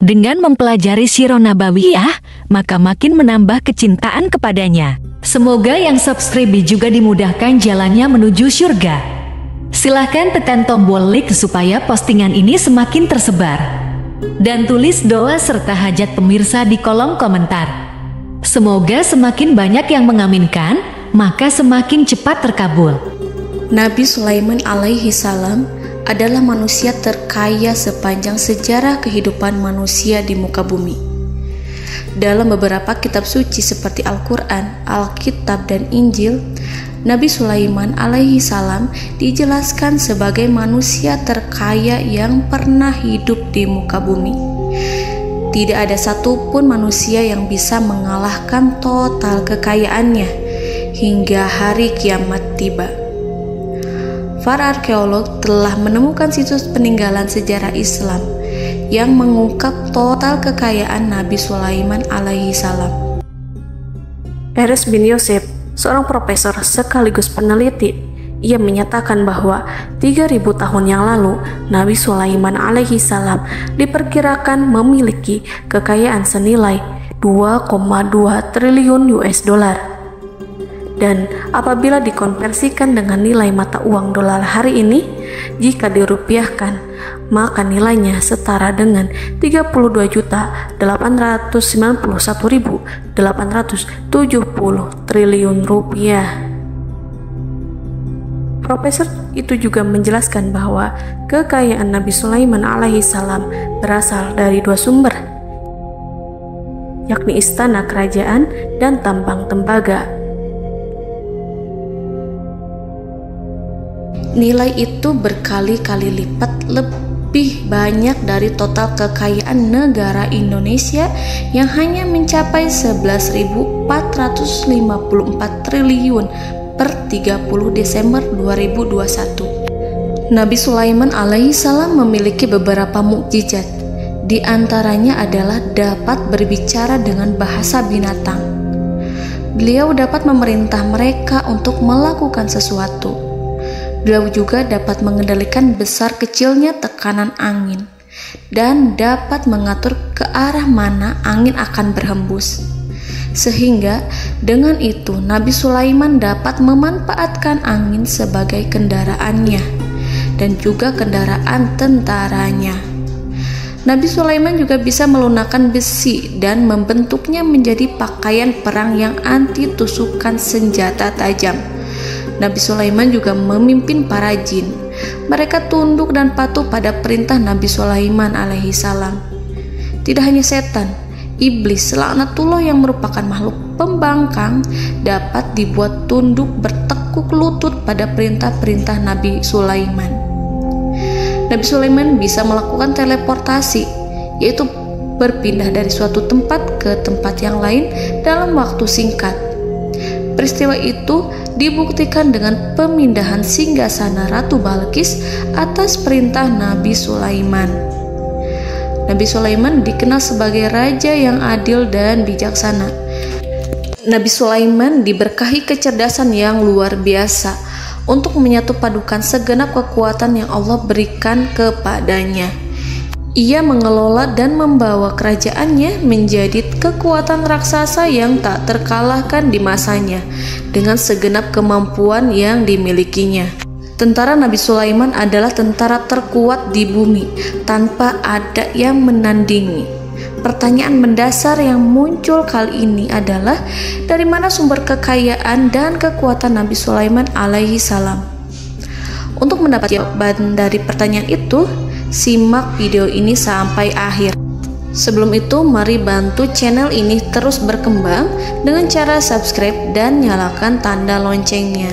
Dengan mempelajari Sirah Nabawiyah, maka makin menambah kecintaan kepadanya. Semoga yang subscribe juga dimudahkan jalannya menuju surga. Silahkan tekan tombol like supaya postingan ini semakin tersebar. Dan tulis doa serta hajat pemirsa di kolom komentar. Semoga semakin banyak yang mengaminkan, maka semakin cepat terkabul. Nabi Sulaiman alaihi salam adalah manusia terkaya sepanjang sejarah kehidupan manusia di muka bumi. Dalam beberapa kitab suci seperti Al-Quran, Alkitab, dan Injil, Nabi Sulaiman alaihi salam dijelaskan sebagai manusia terkaya yang pernah hidup di muka bumi. Tidak ada satupun manusia yang bisa mengalahkan total kekayaannya hingga hari kiamat tiba. Para arkeolog telah menemukan situs peninggalan sejarah Islam yang mengungkap total kekayaan Nabi Sulaiman alaihi salam. Erez bin Yosef, seorang profesor sekaligus peneliti, ia menyatakan bahwa 3.000 tahun yang lalu Nabi Sulaiman alaihi salam diperkirakan memiliki kekayaan senilai 2,2 triliun US dollar. Dan apabila dikonversikan dengan nilai mata uang dolar hari ini, jika dirupiahkan, maka nilainya setara dengan 32.891.870 triliun rupiah. Profesor itu juga menjelaskan bahwa kekayaan Nabi Sulaiman alaihi salam berasal dari dua sumber, yakni istana kerajaan dan tambang tembaga. Nilai itu berkali-kali lipat lebih banyak dari total kekayaan negara Indonesia yang hanya mencapai 11.454 triliun per 30 Desember 2021. Nabi Sulaiman alaihi salam memiliki beberapa mukjizat. Di antaranya adalah dapat berbicara dengan bahasa binatang. Beliau dapat memerintah mereka untuk melakukan sesuatu. Beliau juga dapat mengendalikan besar kecilnya tekanan angin dan dapat mengatur ke arah mana angin akan berhembus. Sehingga dengan itu Nabi Sulaiman dapat memanfaatkan angin sebagai kendaraannya dan juga kendaraan tentaranya. Nabi Sulaiman juga bisa melunakkan besi dan membentuknya menjadi pakaian perang yang anti tusukan senjata tajam. Nabi Sulaiman juga memimpin para jin. Mereka tunduk dan patuh pada perintah Nabi Sulaiman alaihi salam. Tidak hanya setan, iblis laknatullah yang merupakan makhluk pembangkang dapat dibuat tunduk bertekuk lutut pada perintah-perintah Nabi Sulaiman. Nabi Sulaiman bisa melakukan teleportasi, yaitu berpindah dari suatu tempat ke tempat yang lain dalam waktu singkat. Peristiwa itu dibuktikan dengan pemindahan singgasana Ratu Balqis atas perintah Nabi Sulaiman. Nabi Sulaiman dikenal sebagai raja yang adil dan bijaksana. Nabi Sulaiman diberkahi kecerdasan yang luar biasa untuk menyatu padukan segenap kekuatan yang Allah berikan kepadanya. Ia mengelola dan membawa kerajaannya menjadi kekuatan raksasa yang tak terkalahkan di masanya dengan segenap kemampuan yang dimilikinya. Tentara Nabi Sulaiman adalah tentara terkuat di bumi tanpa ada yang menandingi. Pertanyaan mendasar yang muncul kali ini adalah dari mana sumber kekayaan dan kekuatan Nabi Sulaiman alaihi salam? Untuk mendapat jawaban dari pertanyaan itu, simak video ini sampai akhir. Sebelum itu, mari bantu channel ini terus berkembang dengan cara subscribe dan nyalakan tanda loncengnya.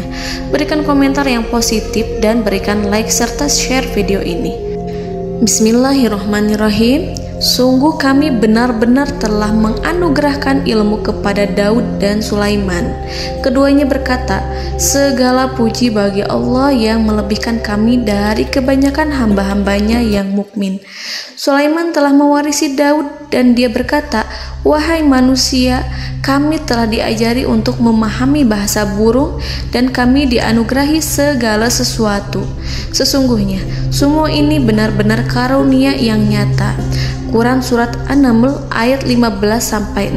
Berikan komentar yang positif dan berikan like serta share video ini. Bismillahirrahmanirrahim. Sungguh kami benar-benar telah menganugerahkan ilmu kepada Daud dan Sulaiman. Keduanya berkata, segala puji bagi Allah yang melebihkan kami dari kebanyakan hamba-hambanya yang mukmin. Sulaiman telah mewarisi Daud dan dia berkata, wahai manusia, kami telah diajari untuk memahami bahasa burung dan kami dianugerahi segala sesuatu. Sesungguhnya semua ini benar-benar karunia yang nyata. Quran Surat An-Naml ayat 15-16.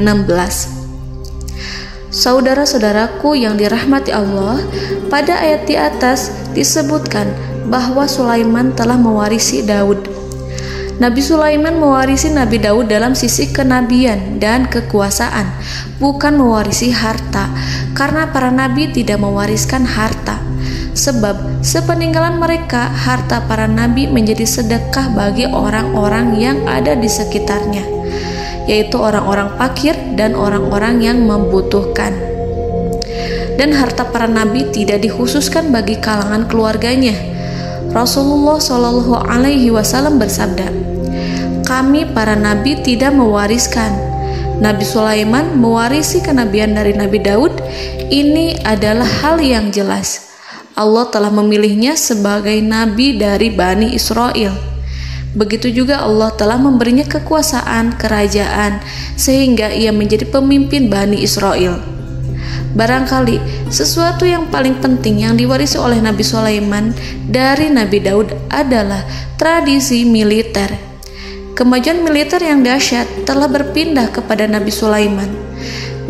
Saudara-saudaraku yang dirahmati Allah, pada ayat di atas disebutkan bahwa Sulaiman telah mewarisi Daud. Nabi Sulaiman mewarisi Nabi Daud dalam sisi kenabian dan kekuasaan, bukan mewarisi harta, karena para nabi tidak mewariskan harta. Sebab sepeninggalan mereka, harta para nabi menjadi sedekah bagi orang-orang yang ada di sekitarnya, yaitu orang-orang fakir dan orang-orang yang membutuhkan. Dan harta para nabi tidak dikhususkan bagi kalangan keluarganya. Rasulullah Shallallahu Alaihi Wasallam bersabda, "Kami para nabi tidak mewariskan." Nabi Sulaiman mewarisi kenabian dari Nabi Daud. Ini adalah hal yang jelas. Allah telah memilihnya sebagai nabi dari Bani Israel. Begitu juga Allah telah memberinya kekuasaan kerajaan sehingga ia menjadi pemimpin Bani Israel. Barangkali sesuatu yang paling penting yang diwarisi oleh Nabi Sulaiman dari Nabi Daud adalah tradisi militer. Kemajuan militer yang dahsyat telah berpindah kepada Nabi Sulaiman.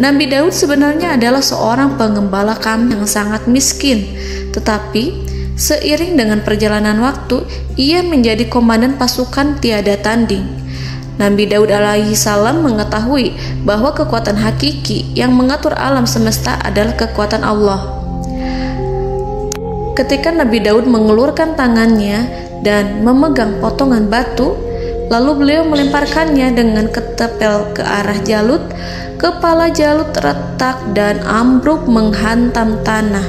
Nabi Daud sebenarnya adalah seorang pengembala kambing yang sangat miskin, tetapi seiring dengan perjalanan waktu, ia menjadi komandan pasukan tiada tanding. Nabi Daud alaihi salam mengetahui bahwa kekuatan hakiki yang mengatur alam semesta adalah kekuatan Allah. Ketika Nabi Daud mengelurkan tangannya dan memegang potongan batu, lalu beliau melemparkannya dengan ketepel ke arah Jalut, kepala Jalut retak dan ambruk menghantam tanah.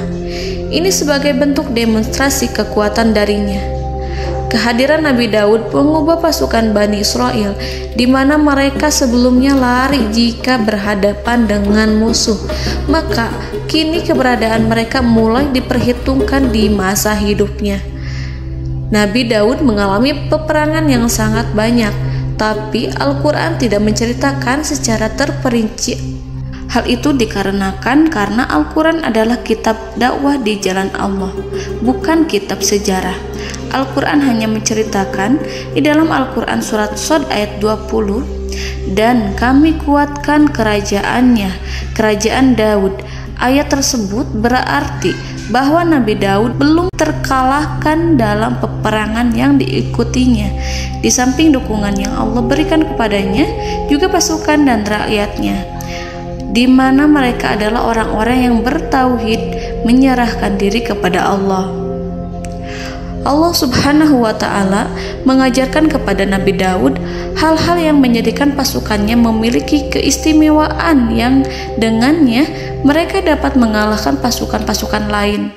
Ini sebagai bentuk demonstrasi kekuatan darinya. Kehadiran Nabi Daud mengubah pasukan Bani Israel, di mana mereka sebelumnya lari jika berhadapan dengan musuh. Maka kini keberadaan mereka mulai diperhitungkan di masa hidupnya. Nabi Daud mengalami peperangan yang sangat banyak, tapi Al-Quran tidak menceritakan secara terperinci. Hal itu dikarenakan karena Al-Quran adalah kitab dakwah di jalan Allah, bukan kitab sejarah. Al-Quran hanya menceritakan di dalam Al-Quran surat Shad ayat 20, "Dan kami kuatkan kerajaannya, kerajaan Daud." Ayat tersebut berarti bahwa Nabi Daud belum terkalahkan dalam peperangan yang diikutinya. Di samping dukungan yang Allah berikan kepadanya, juga pasukan dan rakyatnya, di mana mereka adalah orang-orang yang bertauhid, menyerahkan diri kepada Allah. Allah Subhanahu wa Ta'ala mengajarkan kepada Nabi Daud hal-hal yang menjadikan pasukannya memiliki keistimewaan yang dengannya mereka dapat mengalahkan pasukan-pasukan lain,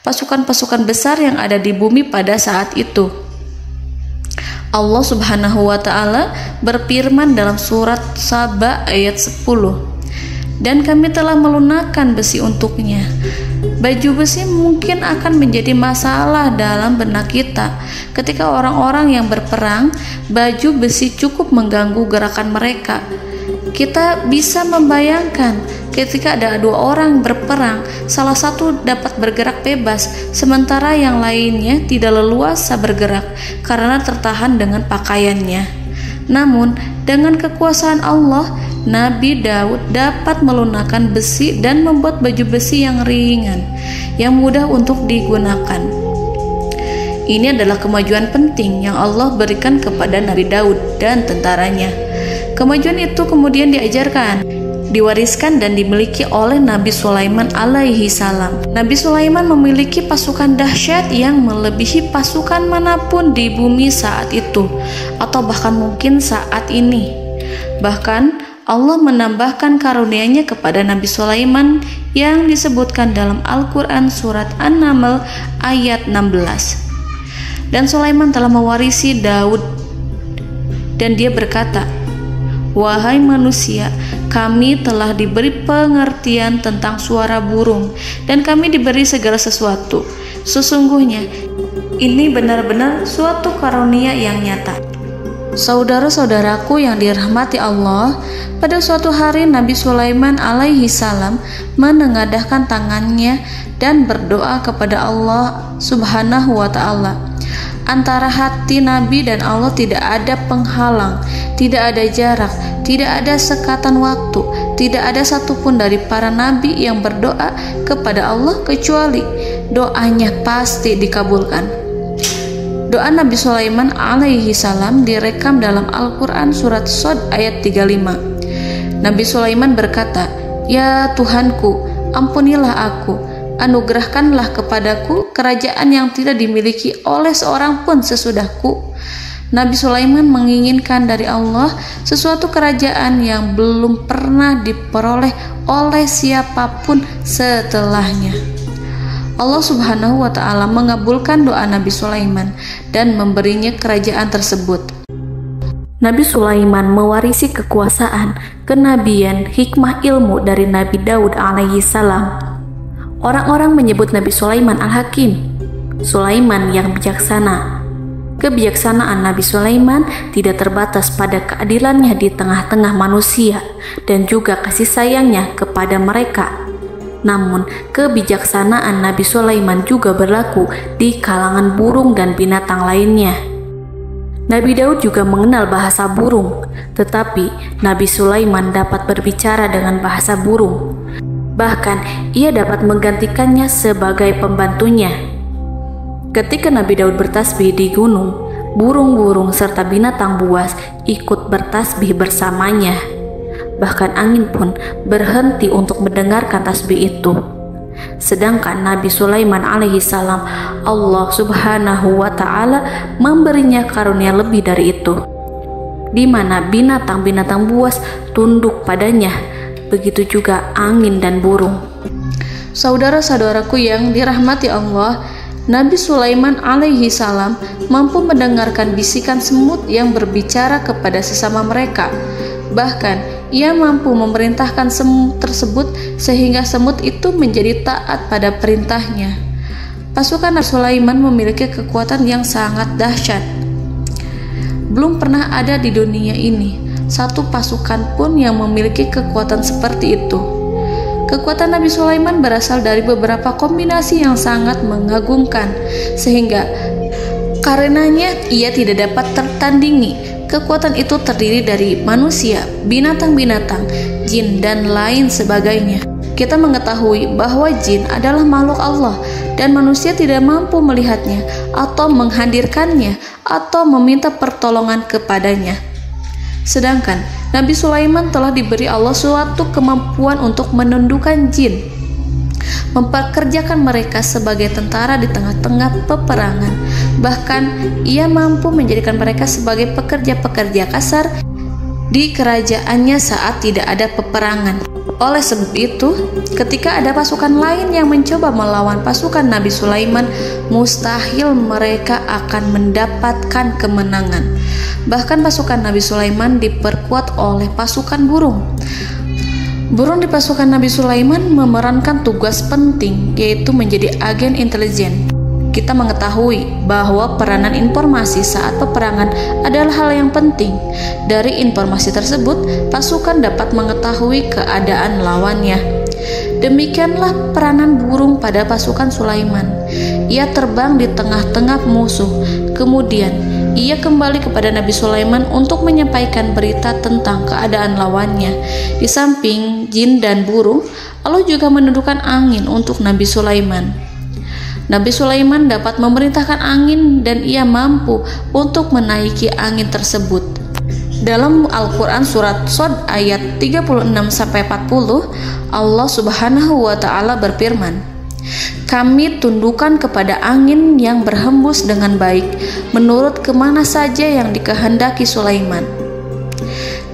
pasukan-pasukan besar yang ada di bumi pada saat itu. Allah Subhanahu wa Ta'ala berfirman dalam surat Saba ayat 10, "Dan kami telah melunakkan besi untuknya." Baju besi mungkin akan menjadi masalah dalam benak kita. Ketika orang-orang yang berperang, baju besi cukup mengganggu gerakan mereka. Kita bisa membayangkan ketika ada dua orang berperang, salah satu dapat bergerak bebas, sementara yang lainnya tidak leluasa bergerak karena tertahan dengan pakaiannya. Namun, dengan kekuasaan Allah, Nabi Daud dapat melunakkan besi dan membuat baju besi yang ringan, yang mudah untuk digunakan. Ini adalah kemajuan penting yang Allah berikan kepada Nabi Daud dan tentaranya. Kemajuan itu kemudian diajarkan, diwariskan dan dimiliki oleh Nabi Sulaiman alaihi salam. Nabi Sulaiman memiliki pasukan dahsyat yang melebihi pasukan manapun di bumi saat itu, atau bahkan mungkin saat ini. Bahkan Allah menambahkan karunia-Nya kepada Nabi Sulaiman yang disebutkan dalam Al-Quran surat An-Naml ayat 16. Dan Sulaiman telah mewarisi Daud, dan dia berkata, "Wahai manusia, kami telah diberi pengertian tentang suara burung, dan kami diberi segala sesuatu. Sesungguhnya ini benar-benar suatu karunia yang nyata." Saudara-saudaraku yang dirahmati Allah, pada suatu hari Nabi Sulaiman alaihi salam menengadahkan tangannya dan berdoa kepada Allah Subhanahu wa ta'ala. Antara hati Nabi dan Allah tidak ada penghalang, tidak ada jarak, tidak ada sekatan waktu, tidak ada satupun dari para nabi yang berdoa kepada Allah kecuali doanya pasti dikabulkan. Doa Nabi Sulaiman alaihi salam direkam dalam Al-Quran surat Shad ayat 35. Nabi Sulaiman berkata, "Ya Tuhanku, ampunilah aku, anugerahkanlah kepadaku kerajaan yang tidak dimiliki oleh seorang pun sesudahku." Nabi Sulaiman menginginkan dari Allah sesuatu kerajaan yang belum pernah diperoleh oleh siapapun setelahnya. Allah Subhanahu wa ta'ala mengabulkan doa Nabi Sulaiman dan memberinya kerajaan tersebut. Nabi Sulaiman mewarisi kekuasaan, kenabian, hikmah ilmu dari Nabi Daud alaihi salam. Orang-orang menyebut Nabi Sulaiman Al-Hakim, Sulaiman yang bijaksana. Kebijaksanaan Nabi Sulaiman tidak terbatas pada keadilannya di tengah-tengah manusia dan juga kasih sayangnya kepada mereka. Namun, kebijaksanaan Nabi Sulaiman juga berlaku di kalangan burung dan binatang lainnya. Nabi Daud juga mengenal bahasa burung, tetapi Nabi Sulaiman dapat berbicara dengan bahasa burung. Bahkan, ia dapat menggantikannya sebagai pembantunya. Ketika Nabi Daud bertasbih di gunung, burung-burung serta binatang buas ikut bertasbih bersamanya. Bahkan angin pun berhenti untuk mendengarkan tasbih itu. Sedangkan Nabi Sulaiman alaihi salam, Allah Subhanahu wa ta'ala memberinya karunia lebih dari itu, di mana binatang-binatang buas tunduk padanya, begitu juga angin dan burung. Saudara-saudaraku yang dirahmati Allah, Nabi Sulaiman alaihi salam mampu mendengarkan bisikan semut yang berbicara kepada sesama mereka. Bahkan ia mampu memerintahkan semut tersebut sehingga semut itu menjadi taat pada perintahnya. Pasukan Nabi Sulaiman memiliki kekuatan yang sangat dahsyat. Belum pernah ada di dunia ini satu pasukan pun yang memiliki kekuatan seperti itu. Kekuatan Nabi Sulaiman berasal dari beberapa kombinasi yang sangat mengagumkan, sehingga karenanya ia tidak dapat tertandingi. Kekuatan itu terdiri dari manusia, binatang-binatang, jin, dan lain sebagainya. Kita mengetahui bahwa jin adalah makhluk Allah dan manusia tidak mampu melihatnya atau menghadirkannya atau meminta pertolongan kepadanya. Sedangkan Nabi Sulaiman telah diberi Allah suatu kemampuan untuk menundukkan jin, memperkerjakan mereka sebagai tentara di tengah-tengah peperangan. Bahkan ia mampu menjadikan mereka sebagai pekerja-pekerja kasar di kerajaannya saat tidak ada peperangan. Oleh sebab itu, ketika ada pasukan lain yang mencoba melawan pasukan Nabi Sulaiman, mustahil mereka akan mendapatkan kemenangan. Bahkan pasukan Nabi Sulaiman diperkuat oleh pasukan burung. Burung di pasukan Nabi Sulaiman memerankan tugas penting, yaitu menjadi agen intelijen. Kita mengetahui bahwa peranan informasi saat peperangan adalah hal yang penting. Dari informasi tersebut, pasukan dapat mengetahui keadaan lawannya. Demikianlah peranan burung pada pasukan Sulaiman. Ia terbang di tengah-tengah musuh. Kemudian, ia kembali kepada Nabi Sulaiman untuk menyampaikan berita tentang keadaan lawannya. Di samping jin dan burung, Allah juga menundukkan angin untuk Nabi Sulaiman. Nabi Sulaiman dapat memerintahkan angin dan ia mampu untuk menaiki angin tersebut. Dalam Al-Quran surat Shad ayat 36-40, Allah Subhanahu wa ta'ala berfirman, "Kami tundukkan kepada angin yang berhembus dengan baik menurut kemana saja yang dikehendaki Sulaiman.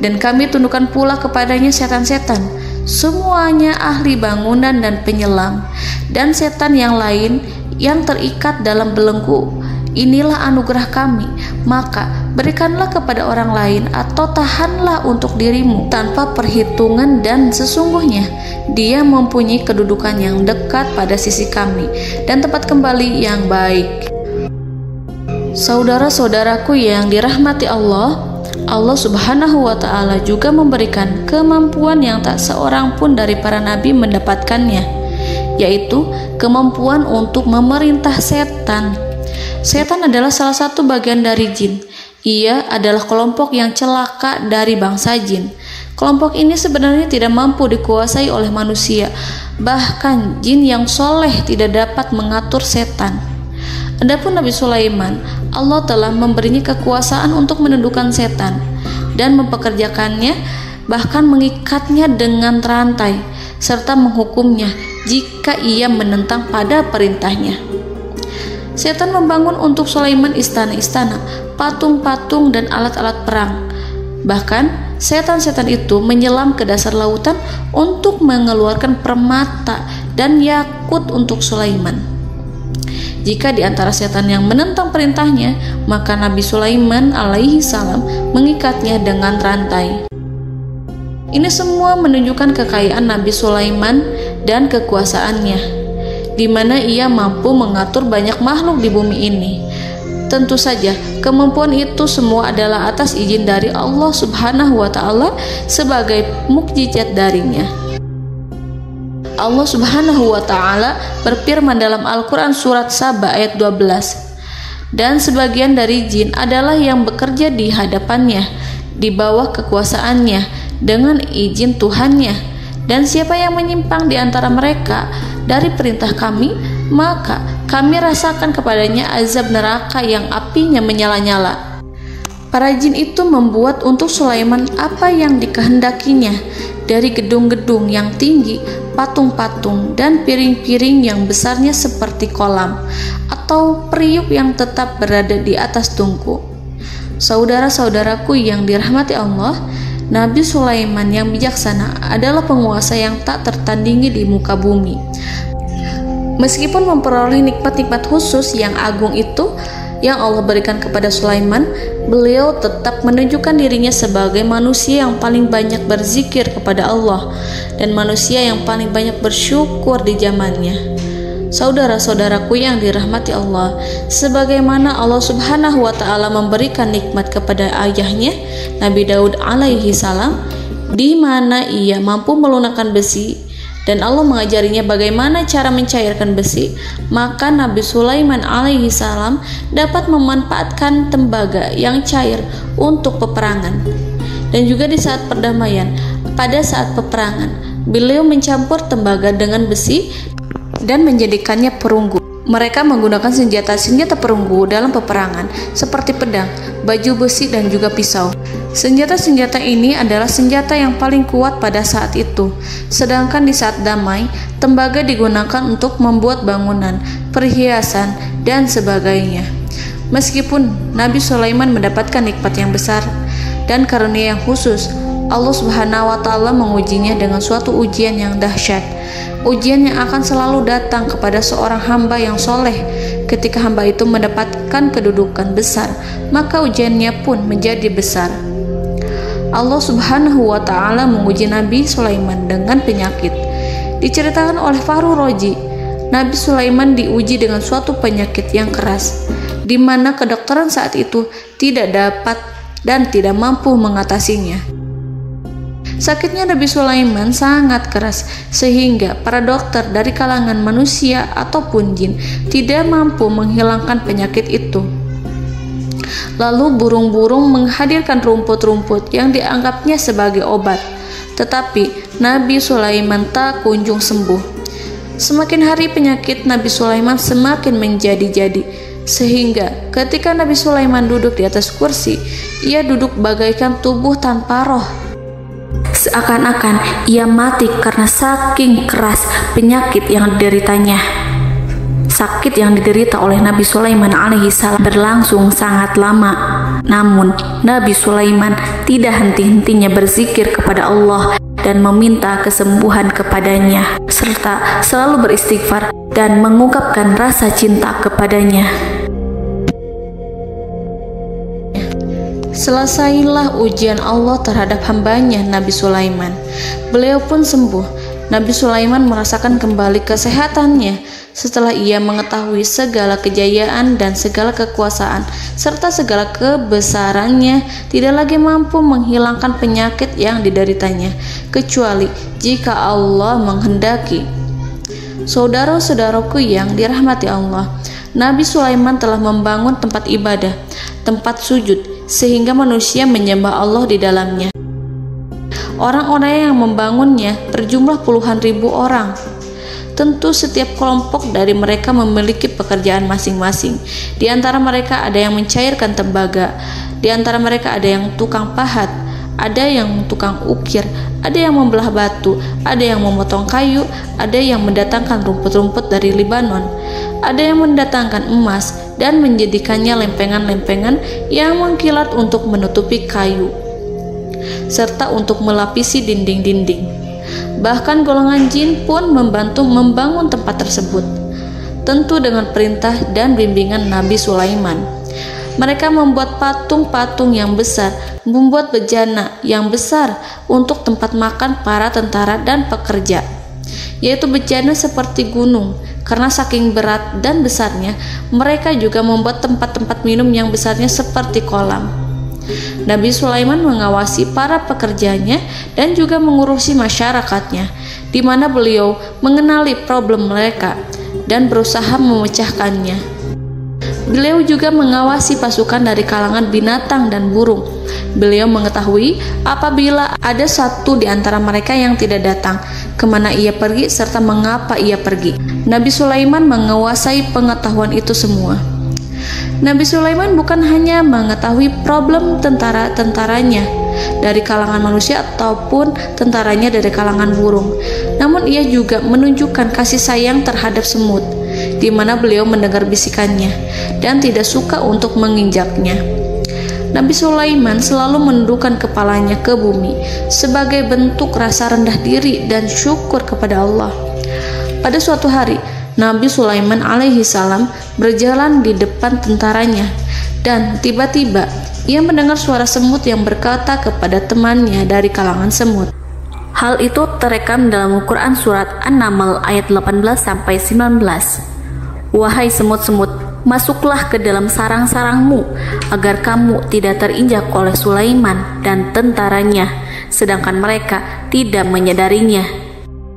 Dan kami tundukkan pula kepadanya setan-setan, semuanya ahli bangunan dan penyelam, dan setan yang lain yang terikat dalam belenggu. Inilah anugerah kami, maka berikanlah kepada orang lain atau tahanlah untuk dirimu tanpa perhitungan, dan sesungguhnya dia mempunyai kedudukan yang dekat pada sisi kami dan tempat kembali yang baik." Saudara-saudaraku yang dirahmati Allah, Allah Subhanahu wa Ta'ala juga memberikan kemampuan yang tak seorang pun dari para nabi mendapatkannya, yaitu kemampuan untuk memerintah setan. Setan adalah salah satu bagian dari jin. Ia adalah kelompok yang celaka dari bangsa jin. Kelompok ini sebenarnya tidak mampu dikuasai oleh manusia. Bahkan jin yang soleh tidak dapat mengatur setan. Adapun Nabi Sulaiman, Allah telah memberinya kekuasaan untuk menundukkan setan dan mempekerjakannya, bahkan mengikatnya dengan rantai serta menghukumnya jika ia menentang pada perintahnya. Setan membangun untuk Sulaiman istana-istana, patung-patung dan alat-alat perang. Bahkan setan-setan itu menyelam ke dasar lautan untuk mengeluarkan permata dan yakut untuk Sulaiman. Jika di antara setan yang menentang perintahnya, maka Nabi Sulaiman alaihi salam mengikatnya dengan rantai. Ini semua menunjukkan kekayaan Nabi Sulaiman dan kekuasaannya, di mana ia mampu mengatur banyak makhluk di bumi ini. Tentu saja, kemampuan itu semua adalah atas izin dari Allah Subhanahu wa Ta'ala sebagai mukjizat darinya. Allah Subhanahu wa Ta'ala berfirman dalam Al-Quran surat Saba ayat 12, dan sebagian dari jin adalah yang bekerja di hadapannya di bawah kekuasaannya dengan izin Tuhannya, dan siapa yang menyimpang di antara mereka dari perintah kami, maka kami rasakan kepadanya azab neraka yang apinya menyala-nyala. Para jin itu membuat untuk Sulaiman apa yang dikehendakinya, dari gedung-gedung yang tinggi, patung-patung, dan piring-piring yang besarnya seperti kolam, atau periuk yang tetap berada di atas tungku. Saudara-saudaraku yang dirahmati Allah, Nabi Sulaiman yang bijaksana adalah penguasa yang tak tertandingi di muka bumi. Meskipun memperoleh nikmat-nikmat khusus yang agung itu yang Allah berikan kepada Sulaiman, beliau tetap menunjukkan dirinya sebagai manusia yang paling banyak berzikir kepada Allah dan manusia yang paling banyak bersyukur di zamannya. Saudara-saudaraku yang dirahmati Allah, sebagaimana Allah Subhanahu wa Ta'ala memberikan nikmat kepada ayahnya Nabi Daud alaihi salam, di mana ia mampu melunakkan besi, dan Allah mengajarinya bagaimana cara mencairkan besi, maka Nabi Sulaiman alaihi salam dapat memanfaatkan tembaga yang cair untuk peperangan. Dan juga di saat perdamaian, pada saat peperangan, beliau mencampur tembaga dengan besi dan menjadikannya perunggu. Mereka menggunakan senjata-senjata perunggu dalam peperangan seperti pedang, baju besi, dan juga pisau. Senjata-senjata ini adalah senjata yang paling kuat pada saat itu. Sedangkan di saat damai, tembaga digunakan untuk membuat bangunan, perhiasan, dan sebagainya. Meskipun Nabi Sulaiman mendapatkan nikmat yang besar dan karunia yang khusus, Allah Subhanahu wa Ta'ala mengujinya dengan suatu ujian yang dahsyat. Ujian yang akan selalu datang kepada seorang hamba yang soleh. Ketika hamba itu mendapatkan kedudukan besar, maka ujiannya pun menjadi besar. Allah Subhanahu wa Ta'ala menguji Nabi Sulaiman dengan penyakit. Diceritakan oleh Fahru Roji, Nabi Sulaiman diuji dengan suatu penyakit yang keras, di mana kedokteran saat itu tidak dapat dan tidak mampu mengatasinya. Sakitnya Nabi Sulaiman sangat keras sehingga para dokter dari kalangan manusia ataupun jin tidak mampu menghilangkan penyakit itu. Lalu burung-burung menghadirkan rumput-rumput yang dianggapnya sebagai obat, tetapi Nabi Sulaiman tak kunjung sembuh. Semakin hari penyakit Nabi Sulaiman semakin menjadi-jadi, sehingga ketika Nabi Sulaiman duduk di atas kursi, ia duduk bagaikan tubuh tanpa roh. Seakan-akan ia mati karena saking keras penyakit yang dideritanya. Sakit yang diderita oleh Nabi Sulaiman alaihi salam berlangsung sangat lama. Namun Nabi Sulaiman tidak henti-hentinya berzikir kepada Allah dan meminta kesembuhan kepadanya, serta selalu beristighfar dan mengungkapkan rasa cinta kepadanya. Selesailah ujian Allah terhadap hambanya Nabi Sulaiman. Beliau pun sembuh Nabi Sulaiman merasakan kembali kesehatannya setelah ia mengetahui segala kejayaan dan segala kekuasaan serta segala kebesarannya tidak lagi mampu menghilangkan penyakit yang dideritanya kecuali jika Allah menghendaki. Saudara-saudaraku yang dirahmati Allah, Nabi Sulaiman telah membangun tempat ibadah, tempat sujud, sehingga manusia menyembah Allah di dalamnya. Orang-orang yang membangunnya berjumlah puluhan ribu orang. Tentu setiap kelompok dari mereka memiliki pekerjaan masing-masing. Di antara mereka ada yang mencairkan tembaga, di antara mereka ada yang tukang pahat, ada yang tukang ukir, ada yang membelah batu, ada yang memotong kayu, ada yang mendatangkan rumput-rumput dari Libanon, ada yang mendatangkan emas dan menjadikannya lempengan-lempengan yang mengkilat untuk menutupi kayu serta untuk melapisi dinding-dinding. Bahkan golongan jin pun membantu membangun tempat tersebut, tentu dengan perintah dan bimbingan Nabi Sulaiman. Mereka membuat patung-patung yang besar, membuat bejana yang besar untuk tempat makan para tentara dan pekerja, yaitu bejana seperti gunung. Karena saking berat dan besarnya, mereka juga membuat tempat-tempat minum yang besarnya seperti kolam. Nabi Sulaiman mengawasi para pekerjanya dan juga mengurusi masyarakatnya, di mana beliau mengenali problem mereka dan berusaha memecahkannya. Beliau juga mengawasi pasukan dari kalangan binatang dan burung. Beliau mengetahui apabila ada satu di antara mereka yang tidak datang, kemana ia pergi serta mengapa ia pergi. Nabi Sulaiman menguasai pengetahuan itu semua. Nabi Sulaiman bukan hanya mengetahui problem tentara-tentaranya dari kalangan manusia ataupun tentaranya dari kalangan burung, namun ia juga menunjukkan kasih sayang terhadap semut, di mana beliau mendengar bisikannya dan tidak suka untuk menginjaknya. Nabi Sulaiman selalu menundukkan kepalanya ke bumi sebagai bentuk rasa rendah diri dan syukur kepada Allah. Pada suatu hari, Nabi Sulaiman alaihi salam berjalan di depan tentaranya dan tiba-tiba ia mendengar suara semut yang berkata kepada temannya dari kalangan semut. Hal itu terekam dalam Al-Quran surat An-Naml ayat 18-19. Wahai semut-semut, masuklah ke dalam sarang-sarangmu agar kamu tidak terinjak oleh Sulaiman dan tentaranya, sedangkan mereka tidak menyadarinya.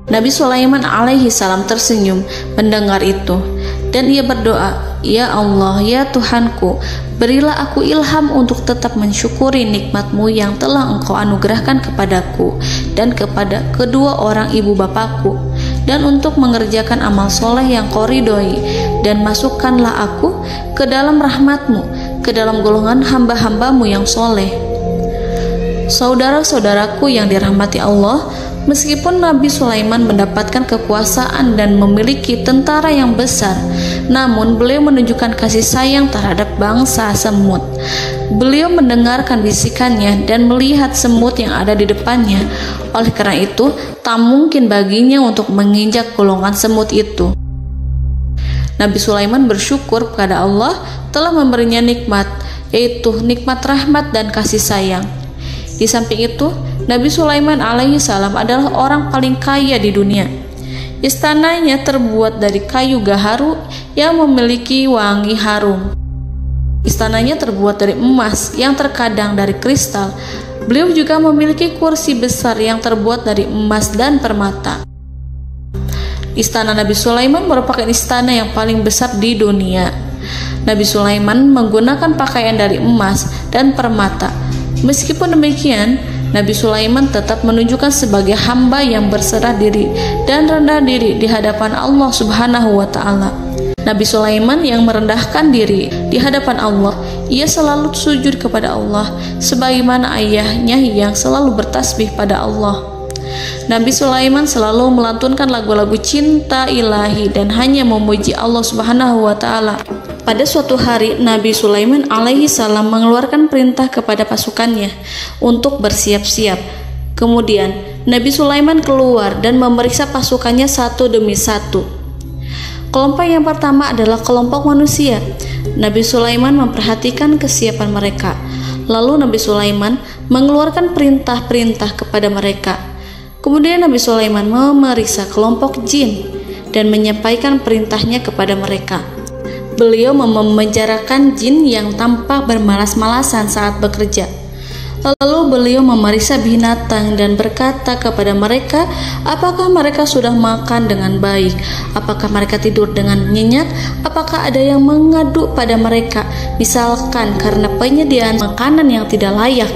Nabi Sulaiman alaihi salam tersenyum mendengar itu dan ia berdoa, "Ya Allah, ya Tuhanku, berilah aku ilham untuk tetap mensyukuri nikmat-Mu yang telah Engkau anugerahkan kepadaku dan kepada kedua orang ibu bapakku, dan untuk mengerjakan amal soleh yang Kau ridhoi, dan masukkanlah aku ke dalam rahmat-Mu, ke dalam golongan hamba-hamba-Mu yang soleh." Saudara-saudaraku yang dirahmati Allah, meskipun Nabi Sulaiman mendapatkan kekuasaan dan memiliki tentara yang besar, namun beliau menunjukkan kasih sayang terhadap bangsa semut. Beliau mendengarkan bisikannya dan melihat semut yang ada di depannya. Oleh karena itu, tak mungkin baginya untuk menginjak golongan semut itu. Nabi Sulaiman bersyukur kepada Allah telah memberinya nikmat, yaitu nikmat rahmat dan kasih sayang. Di samping itu, Nabi Sulaiman alaihi salam adalah orang paling kaya di dunia. Istananya terbuat dari kayu gaharu yang memiliki wangi harum. Istananya terbuat dari emas yang terkadang dari kristal. Beliau juga memiliki kursi besar yang terbuat dari emas dan permata. Istana Nabi Sulaiman merupakan istana yang paling besar di dunia. Nabi Sulaiman menggunakan pakaian dari emas dan permata. Meskipun demikian, Nabi Sulaiman tetap menunjukkan sebagai hamba yang berserah diri dan rendah diri di hadapan Allah Subhanahu wa Ta'ala. Nabi Sulaiman yang merendahkan diri di hadapan Allah, ia selalu sujud kepada Allah, sebagaimana ayahnya yang selalu bertasbih pada Allah. Nabi Sulaiman selalu melantunkan lagu-lagu cinta ilahi dan hanya memuji Allah Subhanahu wa Ta'ala. Pada suatu hari, Nabi Sulaiman alaihi salam mengeluarkan perintah kepada pasukannya untuk bersiap-siap. Kemudian, Nabi Sulaiman keluar dan memeriksa pasukannya satu demi satu. Kelompok yang pertama adalah kelompok manusia. Nabi Sulaiman memperhatikan kesiapan mereka. Lalu Nabi Sulaiman mengeluarkan perintah-perintah kepada mereka. Kemudian Nabi Sulaiman memeriksa kelompok jin dan menyampaikan perintahnya kepada mereka. Beliau memenjarakan jin yang tampak bermalas-malasan saat bekerja. Lalu beliau memeriksa binatang dan berkata kepada mereka, apakah mereka sudah makan dengan baik? Apakah mereka tidur dengan nyenyak? Apakah ada yang mengadu pada mereka, misalkan karena penyediaan makanan yang tidak layak?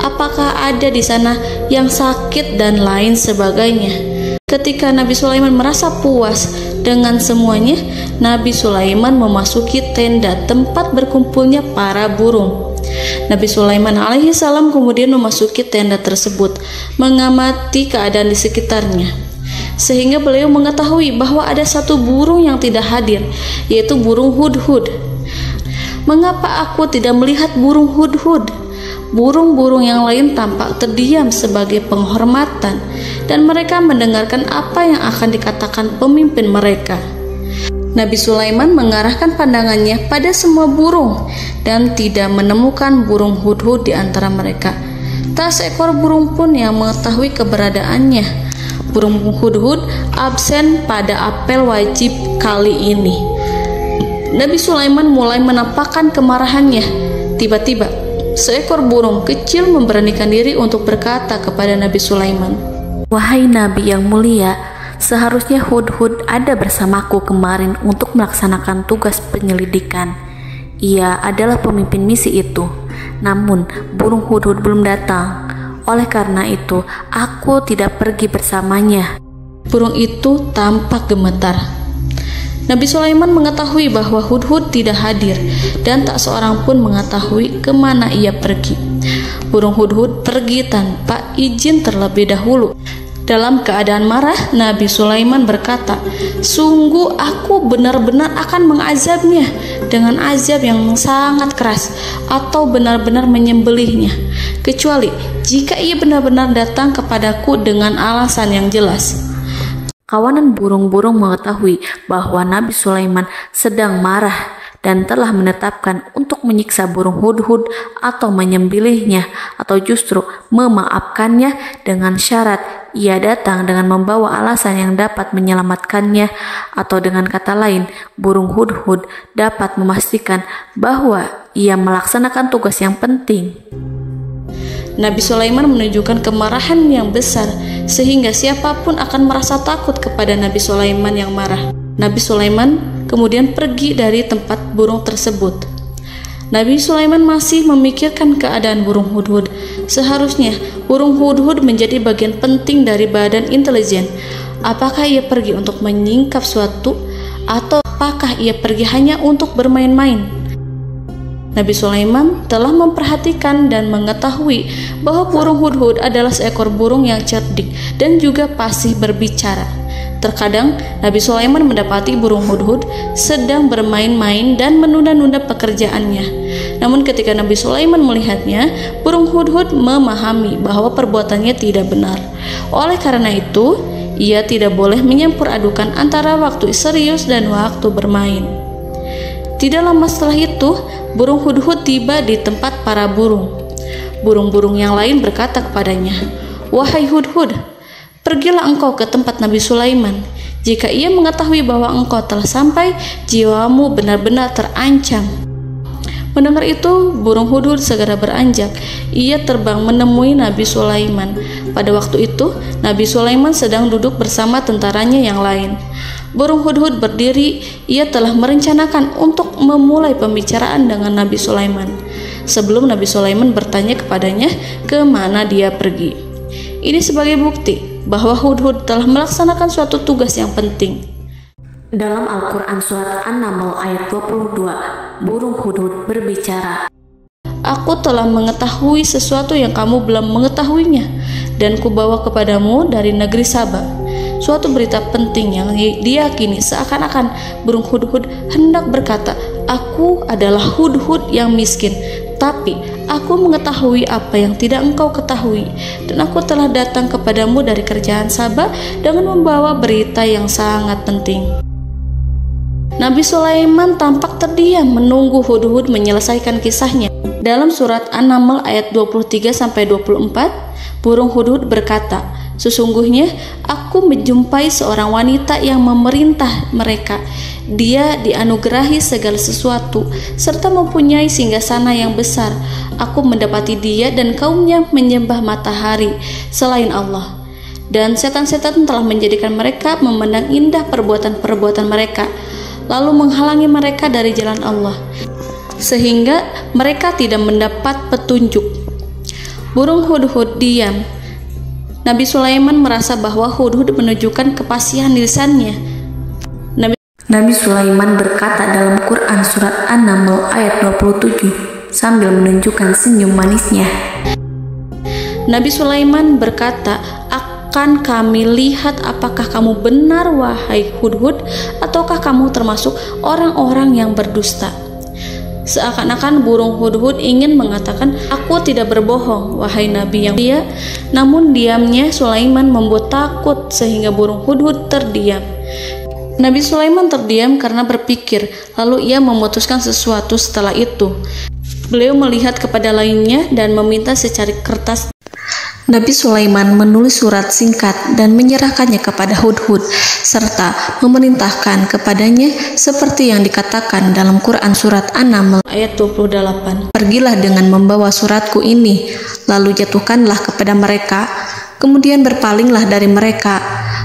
Apakah ada di sana yang sakit dan lain sebagainya? Ketika Nabi Sulaiman merasa puas dengan semuanya, Nabi Sulaiman memasuki tenda tempat berkumpulnya para burung. Nabi Sulaiman alaihi salam kemudian memasuki tenda tersebut, mengamati keadaan di sekitarnya, sehingga beliau mengetahui bahwa ada satu burung yang tidak hadir, yaitu burung hudhud. Mengapa aku tidak melihat burung hudhud? Burung-burung yang lain tampak terdiam sebagai penghormatan, dan mereka mendengarkan apa yang akan dikatakan pemimpin mereka. Nabi Sulaiman mengarahkan pandangannya pada semua burung dan tidak menemukan burung hudhud di antara mereka. Tak seekor burung pun yang mengetahui keberadaannya. Burung hudhud absen pada apel wajib kali ini. Nabi Sulaiman mulai menampakkan kemarahannya. Tiba-tiba, seekor burung kecil memberanikan diri untuk berkata kepada Nabi Sulaiman, "Wahai Nabi yang mulia, seharusnya hudhud ada bersamaku kemarin untuk melaksanakan tugas penyelidikan. Ia adalah pemimpin misi itu. Namun, burung hudhud belum datang. Oleh karena itu, aku tidak pergi bersamanya." Burung itu tampak gemetar. Nabi Sulaiman mengetahui bahwa hudhud tidak hadir dan tak seorang pun mengetahui kemana ia pergi. Burung hudhud pergi tanpa izin terlebih dahulu. Dalam keadaan marah, Nabi Sulaiman berkata, "Sungguh aku benar-benar akan mengazabnya dengan azab yang sangat keras atau benar-benar menyembelihnya, kecuali jika ia benar-benar datang kepadaku dengan alasan yang jelas." Kawanan burung-burung mengetahui bahwa Nabi Sulaiman sedang marah dan telah menetapkan untuk menyiksa burung hudhud atau menyembelihnya atau justru memaafkannya dengan syarat ia datang dengan membawa alasan yang dapat menyelamatkannya, atau dengan kata lain, burung hudhud dapat memastikan bahwa ia melaksanakan tugas yang penting. Nabi Sulaiman menunjukkan kemarahan yang besar sehingga siapapun akan merasa takut kepada Nabi Sulaiman yang marah. Nabi Sulaiman kemudian pergi dari tempat burung tersebut. Nabi Sulaiman masih memikirkan keadaan burung hudhud. Seharusnya burung hudhud menjadi bagian penting dari badan intelijen. Apakah ia pergi untuk menyingkap suatu, atau apakah ia pergi hanya untuk bermain-main? Nabi Sulaiman telah memperhatikan dan mengetahui bahwa burung hudhud adalah seekor burung yang cerdik dan juga fasih berbicara. Terkadang Nabi Sulaiman mendapati burung hudhud sedang bermain-main dan menunda-nunda pekerjaannya. Namun ketika Nabi Sulaiman melihatnya, burung hudhud memahami bahwa perbuatannya tidak benar. Oleh karena itu, ia tidak boleh menyampur adukan antara waktu serius dan waktu bermain. Tidak lama setelah itu, burung hudhud tiba di tempat para burung. Burung-burung yang lain berkata kepadanya, "Wahai hudhud, pergilah engkau ke tempat Nabi Sulaiman. Jika ia mengetahui bahwa engkau telah sampai, jiwamu benar-benar terancam." Mendengar itu, burung hudhud segera beranjak. Ia terbang menemui Nabi Sulaiman. Pada waktu itu, Nabi Sulaiman sedang duduk bersama tentaranya yang lain. Burung hudhud berdiri. Ia telah merencanakan untuk memulai pembicaraan dengan Nabi Sulaiman sebelum Nabi Sulaiman bertanya kepadanya kemana dia pergi. Ini sebagai bukti bahwa hudhud telah melaksanakan suatu tugas yang penting. Dalam Al-Quran Surat An-Naml ayat 22, burung hudhud berbicara, "Aku telah mengetahui sesuatu yang kamu belum mengetahuinya, dan kubawa kepadamu dari negeri Saba suatu berita penting yang diyakini seakan-akan burung hudhud hendak berkata, 'Aku adalah hudhud yang miskin, tapi aku mengetahui apa yang tidak engkau ketahui, dan aku telah datang kepadamu dari kerajaan Saba dengan membawa berita yang sangat penting.'" Nabi Sulaiman tampak terdiam menunggu hudhud menyelesaikan kisahnya. Dalam surat An-Naml ayat 23-24, burung hudhud berkata, Sesungguhnya aku menjumpai seorang wanita yang memerintah mereka. Dia dianugerahi segala sesuatu serta mempunyai singgasana yang besar. Aku mendapati dia dan kaumnya menyembah matahari selain Allah. Dan setan-setan telah menjadikan mereka memandang indah perbuatan-perbuatan mereka, lalu menghalangi mereka dari jalan Allah, sehingga mereka tidak mendapat petunjuk. Burung hudhud diam. Nabi Sulaiman merasa bahwa hudhud menunjukkan kepasihan lisannya. Nabi Sulaiman berkata dalam Quran surat An-Naml ayat 27 sambil menunjukkan senyum manisnya. Nabi Sulaiman berkata, "Akan kami lihat apakah kamu benar wahai hudhud, ataukah kamu termasuk orang-orang yang berdusta." Seakan-akan burung hudhud ingin mengatakan, "Aku tidak berbohong, wahai Nabi yang mulia." Namun diamnya Sulaiman membuat takut sehingga burung hudhud terdiam. Nabi Sulaiman terdiam karena berpikir, lalu ia memutuskan sesuatu setelah itu. Beliau melihat kepada lainnya dan meminta secari kertas. Nabi Sulaiman menulis surat singkat dan menyerahkannya kepada hudhud serta memerintahkan kepadanya seperti yang dikatakan dalam Quran surat An-Naml ayat 28. "Pergilah dengan membawa suratku ini, lalu jatuhkanlah kepada mereka, kemudian berpalinglah dari mereka,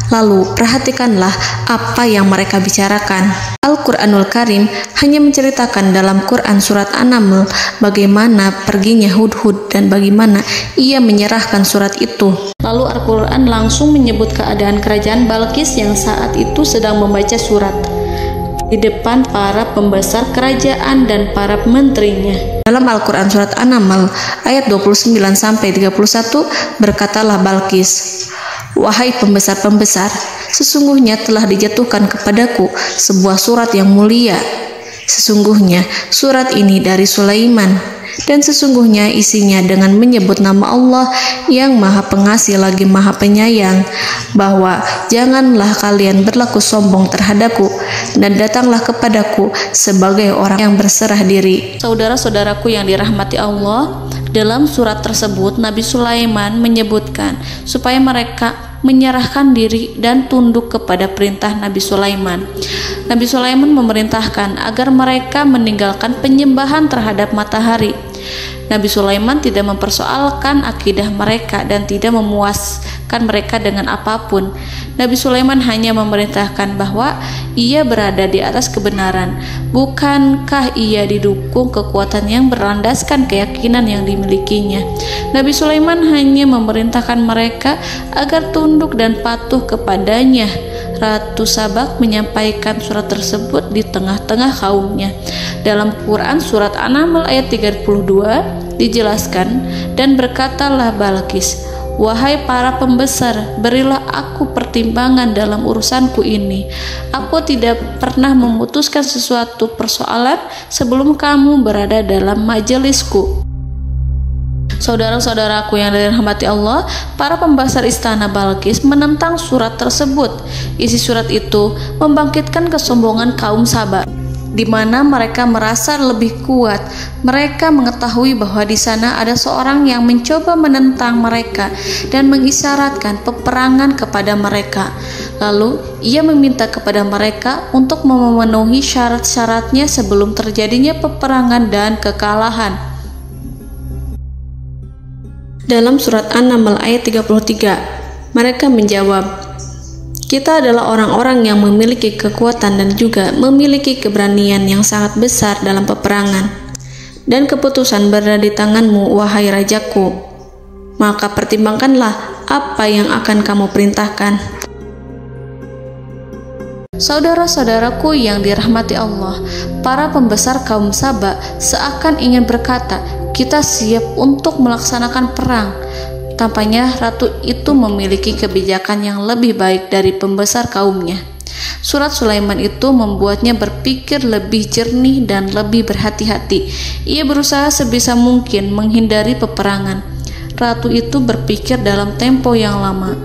lalu perhatikanlah apa yang mereka bicarakan." Al-Quranul Karim hanya menceritakan dalam Quran surat An-Naml bagaimana perginya hudhud dan bagaimana ia menyerahkan surat itu. Lalu Al-Quran langsung menyebut keadaan kerajaan Balqis yang saat itu sedang membaca surat di depan para pembesar kerajaan dan para menterinya. Dalam Al-Quran surat An-Naml ayat 29-31 berkatalah Balqis, "Wahai pembesar-pembesar, sesungguhnya telah dijatuhkan kepadaku sebuah surat yang mulia. Sesungguhnya surat ini dari Sulaiman, dan sesungguhnya isinya dengan menyebut nama Allah yang Maha Pengasih lagi Maha Penyayang, bahwa janganlah kalian berlaku sombong terhadapku, dan datanglah kepadaku sebagai orang yang berserah diri." Saudara-saudaraku yang dirahmati Allah, dalam surat tersebut Nabi Sulaiman menyebutkan supaya mereka menyerahkan diri dan tunduk kepada perintah Nabi Sulaiman. Nabi Sulaiman memerintahkan agar mereka meninggalkan penyembahan terhadap matahari. Nabi Sulaiman tidak mempersoalkan akidah mereka dan tidak memuaskan mereka dengan apapun. Nabi Sulaiman hanya memerintahkan bahwa ia berada di atas kebenaran. Bukankah ia didukung kekuatan yang berlandaskan keyakinan yang dimilikinya? Nabi Sulaiman hanya memerintahkan mereka agar tunduk dan patuh kepadanya. Ratu Sabak menyampaikan surat tersebut di tengah-tengah kaumnya. Dalam Quran surat An-Naml ayat 32 dijelaskan, "Dan berkatalah Balqis, wahai para pembesar, berilah aku pertimbangan dalam urusanku ini. Aku tidak pernah memutuskan sesuatu persoalan sebelum kamu berada dalam majelisku." Saudara-saudaraku yang dirahmati Allah, para pembesar istana Balqis menentang surat tersebut. Isi surat itu membangkitkan kesombongan kaum Sabak, di mana mereka merasa lebih kuat. Mereka mengetahui bahwa di sana ada seorang yang mencoba menentang mereka dan mengisyaratkan peperangan kepada mereka. Lalu ia meminta kepada mereka untuk memenuhi syarat-syaratnya sebelum terjadinya peperangan dan kekalahan. Dalam surat An-Naml ayat 33, mereka menjawab, "Kita adalah orang-orang yang memiliki kekuatan dan juga memiliki keberanian yang sangat besar dalam peperangan. Dan keputusan berada di tanganmu, wahai rajaku. Maka pertimbangkanlah apa yang akan kamu perintahkan." Saudara-saudaraku yang dirahmati Allah, para pembesar kaum Sabak seakan ingin berkata, "Kita siap untuk melaksanakan perang." Tampaknya ratu itu memiliki kebijakan yang lebih baik dari pembesar kaumnya. Surat Sulaiman itu membuatnya berpikir lebih jernih dan lebih berhati-hati. Ia berusaha sebisa mungkin menghindari peperangan. Ratu itu berpikir dalam tempo yang lama.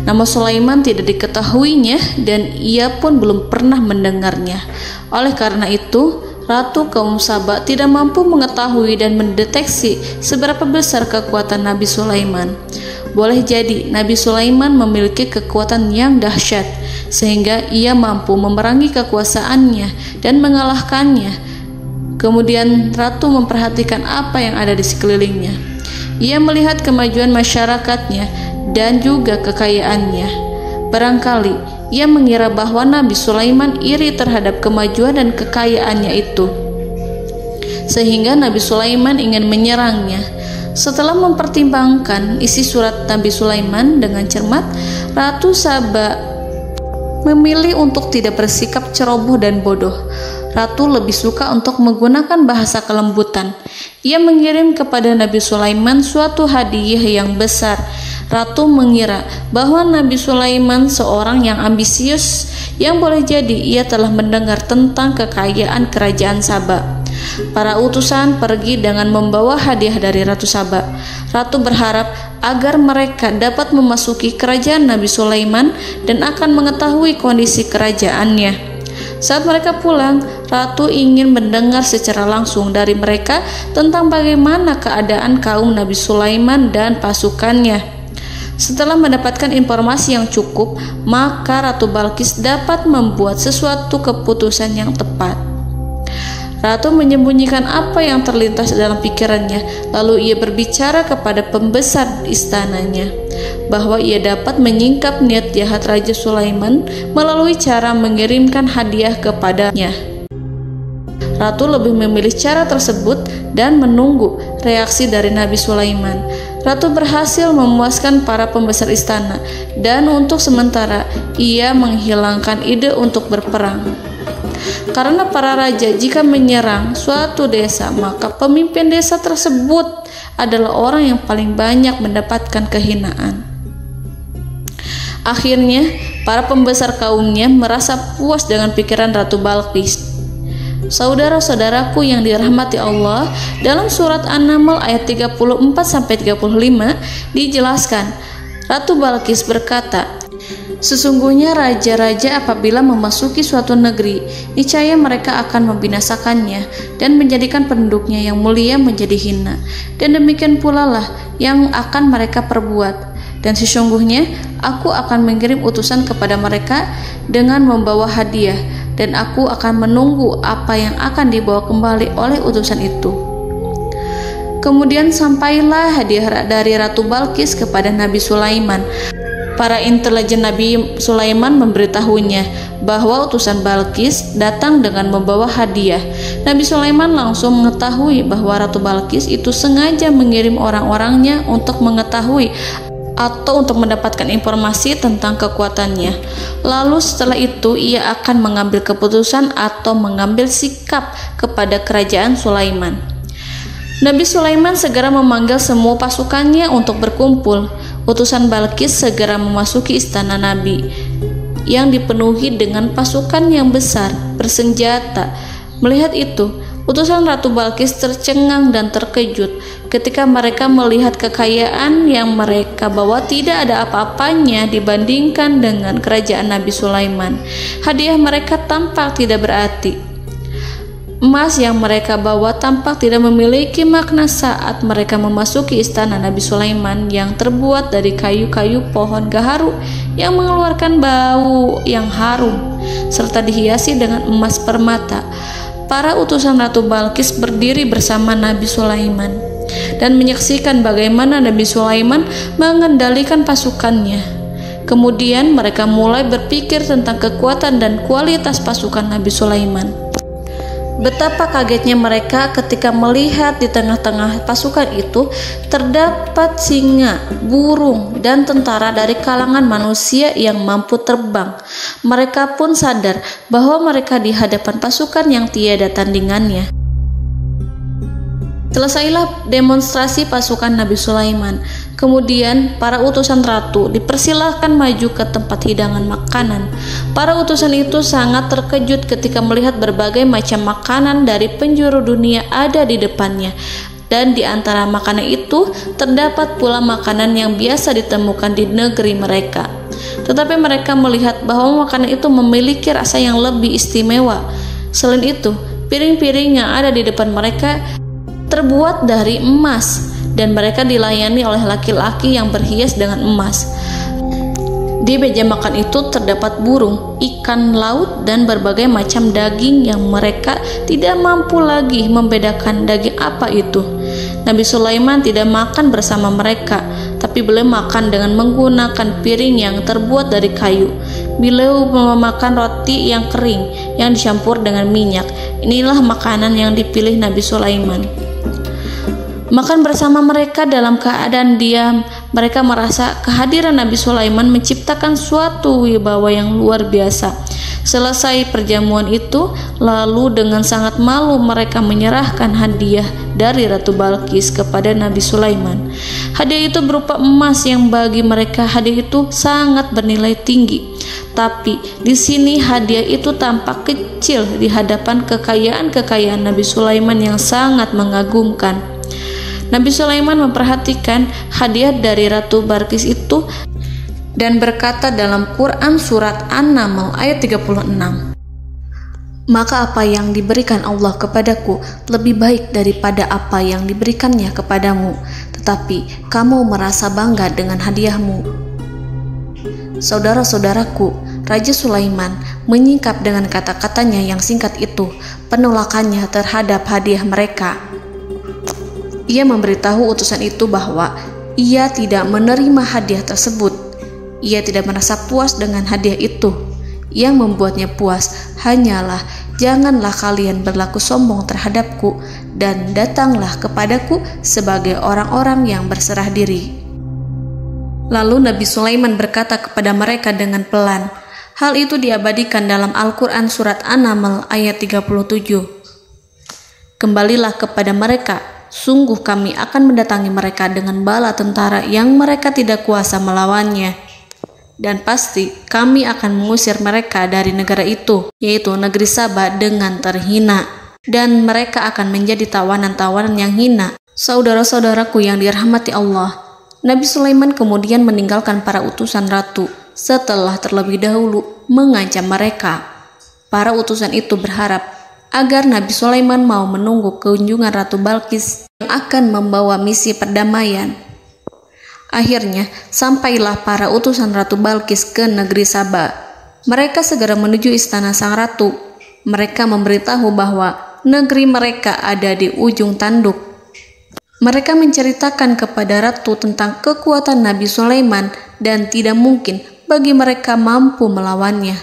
Nama Sulaiman tidak diketahuinya dan ia pun belum pernah mendengarnya. Oleh karena itu, Ratu kaum Sabak tidak mampu mengetahui dan mendeteksi seberapa besar kekuatan Nabi Sulaiman. boleh jadi Nabi Sulaiman memiliki kekuatan yang dahsyat sehingga ia mampu memerangi kekuasaannya dan mengalahkannya. Kemudian ratu memperhatikan apa yang ada di sekelilingnya. Ia melihat kemajuan masyarakatnya dan juga kekayaannya. Barangkali ia mengira bahwa Nabi Sulaiman iri terhadap kemajuan dan kekayaannya itu, sehingga Nabi Sulaiman ingin menyerangnya. Setelah mempertimbangkan isi surat Nabi Sulaiman dengan cermat, Ratu Saba memilih untuk tidak bersikap ceroboh dan bodoh. Ratu lebih suka untuk menggunakan bahasa kelembutan. Ia mengirim kepada Nabi Sulaiman suatu hadiah yang besar. Ratu mengira bahwa Nabi Sulaiman seorang yang ambisius, yang boleh jadi ia telah mendengar tentang kekayaan kerajaan Saba. Para utusan pergi dengan membawa hadiah dari Ratu Saba. Ratu berharap agar mereka dapat memasuki kerajaan Nabi Sulaiman dan akan mengetahui kondisi kerajaannya. Saat mereka pulang, Ratu ingin mendengar secara langsung dari mereka tentang bagaimana keadaan kaum Nabi Sulaiman dan pasukannya. Setelah mendapatkan informasi yang cukup, maka Ratu Balqis dapat membuat sesuatu keputusan yang tepat. Ratu menyembunyikan apa yang terlintas dalam pikirannya, lalu ia berbicara kepada pembesar istananya bahwa ia dapat menyingkap niat jahat Raja Sulaiman melalui cara mengirimkan hadiah kepadanya. Ratu lebih memilih cara tersebut dan menunggu reaksi dari Nabi Sulaiman. Ratu berhasil memuaskan para pembesar istana, dan untuk sementara ia menghilangkan ide untuk berperang. Karena para raja jika menyerang suatu desa, maka pemimpin desa tersebut adalah orang yang paling banyak mendapatkan kehinaan. Akhirnya, para pembesar kaumnya merasa puas dengan pikiran Ratu Balqis. Saudara-saudaraku yang dirahmati Allah, dalam surat An-Naml ayat 34-35 dijelaskan, Ratu Balqis berkata, "Sesungguhnya raja-raja apabila memasuki suatu negeri, niscaya mereka akan membinasakannya dan menjadikan penduduknya yang mulia menjadi hina. Dan demikian pula lah yang akan mereka perbuat. Dan sesungguhnya aku akan mengirim utusan kepada mereka dengan membawa hadiah, dan aku akan menunggu apa yang akan dibawa kembali oleh utusan itu." Kemudian sampailah hadiah dari Ratu Balqis kepada Nabi Sulaiman. Para intelijen Nabi Sulaiman memberitahunya bahwa utusan Balqis datang dengan membawa hadiah. Nabi Sulaiman langsung mengetahui bahwa Ratu Balqis itu sengaja mengirim orang-orangnya untuk mengetahui atau untuk mendapatkan informasi tentang kekuatannya. Lalu setelah itu ia akan mengambil keputusan atau mengambil sikap kepada kerajaan Sulaiman. Nabi Sulaiman segera memanggil semua pasukannya untuk berkumpul. Utusan Balqis segera memasuki istana Nabi yang dipenuhi dengan pasukan yang besar bersenjata. Melihat itu, utusan Ratu Balqis tercengang dan terkejut ketika mereka melihat kekayaan yang mereka bawa tidak ada apa-apanya dibandingkan dengan kerajaan Nabi Sulaiman. Hadiah mereka tampak tidak berarti. Emas yang mereka bawa tampak tidak memiliki makna saat mereka memasuki istana Nabi Sulaiman yang terbuat dari kayu-kayu pohon gaharu yang mengeluarkan bau yang harum serta dihiasi dengan emas permata. Para utusan Ratu Balqis berdiri bersama Nabi Sulaiman dan menyaksikan bagaimana Nabi Sulaiman mengendalikan pasukannya. Kemudian mereka mulai berpikir tentang kekuatan dan kualitas pasukan Nabi Sulaiman. Betapa kagetnya mereka ketika melihat di tengah-tengah pasukan itu terdapat singa, burung, dan tentara dari kalangan manusia yang mampu terbang. Mereka pun sadar bahwa mereka di hadapan pasukan yang tiada tandingannya. Selesailah demonstrasi pasukan Nabi Sulaiman. Kemudian para utusan ratu dipersilahkan maju ke tempat hidangan makanan. Para utusan itu sangat terkejut ketika melihat berbagai macam makanan dari penjuru dunia ada di depannya. Dan di antara makanan itu terdapat pula makanan yang biasa ditemukan di negeri mereka. Tetapi mereka melihat bahwa makanan itu memiliki rasa yang lebih istimewa. Selain itu, piring-piring yang ada di depan mereka terbuat dari emas dan mereka dilayani oleh laki-laki yang berhias dengan emas. Di meja makan itu terdapat burung, ikan laut, dan berbagai macam daging yang mereka tidak mampu lagi membedakan daging apa itu. Nabi Sulaiman tidak makan bersama mereka, tapi beliau makan dengan menggunakan piring yang terbuat dari kayu. Beliau memakan roti yang kering yang dicampur dengan minyak. Inilah makanan yang dipilih Nabi Sulaiman. Makan bersama mereka dalam keadaan diam, mereka merasa kehadiran Nabi Sulaiman menciptakan suatu wibawa yang luar biasa. Selesai perjamuan itu, lalu dengan sangat malu mereka menyerahkan hadiah dari Ratu Balqis kepada Nabi Sulaiman. Hadiah itu berupa emas yang bagi mereka hadiah itu sangat bernilai tinggi. Tapi di sini hadiah itu tampak kecil di hadapan kekayaan Nabi Sulaiman yang sangat mengagumkan. Nabi Sulaiman memperhatikan hadiah dari Ratu Balqis itu dan berkata dalam Quran surat An-Naml ayat 36, "Maka apa yang diberikan Allah kepadaku lebih baik daripada apa yang diberikannya kepadamu, tetapi kamu merasa bangga dengan hadiahmu." Saudara-saudaraku, Raja Sulaiman menyingkap dengan kata-katanya yang singkat itu penolakannya terhadap hadiah mereka. Ia memberitahu utusan itu bahwa ia tidak menerima hadiah tersebut. Ia tidak merasa puas dengan hadiah itu. Yang membuatnya puas hanyalah, janganlah kalian berlaku sombong terhadapku dan datanglah kepadaku sebagai orang-orang yang berserah diri. Lalu Nabi Sulaiman berkata kepada mereka dengan pelan. Hal itu diabadikan dalam Al-Quran surat An-Naml ayat 37. "Kembalilah kepada mereka, sungguh kami akan mendatangi mereka dengan bala tentara yang mereka tidak kuasa melawannya. Dan pasti kami akan mengusir mereka dari negara itu, yaitu negeri Saba, dengan terhina. Dan mereka akan menjadi tawanan-tawanan yang hina." Saudara-saudaraku yang dirahmati Allah, Nabi Sulaiman kemudian meninggalkan para utusan ratu setelah terlebih dahulu mengancam mereka. Para utusan itu berharap agar Nabi Sulaiman mau menunggu kunjungan Ratu Balqis yang akan membawa misi perdamaian. Akhirnya, sampailah para utusan Ratu Balqis ke negeri Saba. Mereka segera menuju istana sang ratu. Mereka memberitahu bahwa negeri mereka ada di ujung tanduk. Mereka menceritakan kepada ratu tentang kekuatan Nabi Sulaiman dan tidak mungkin bagi mereka mampu melawannya.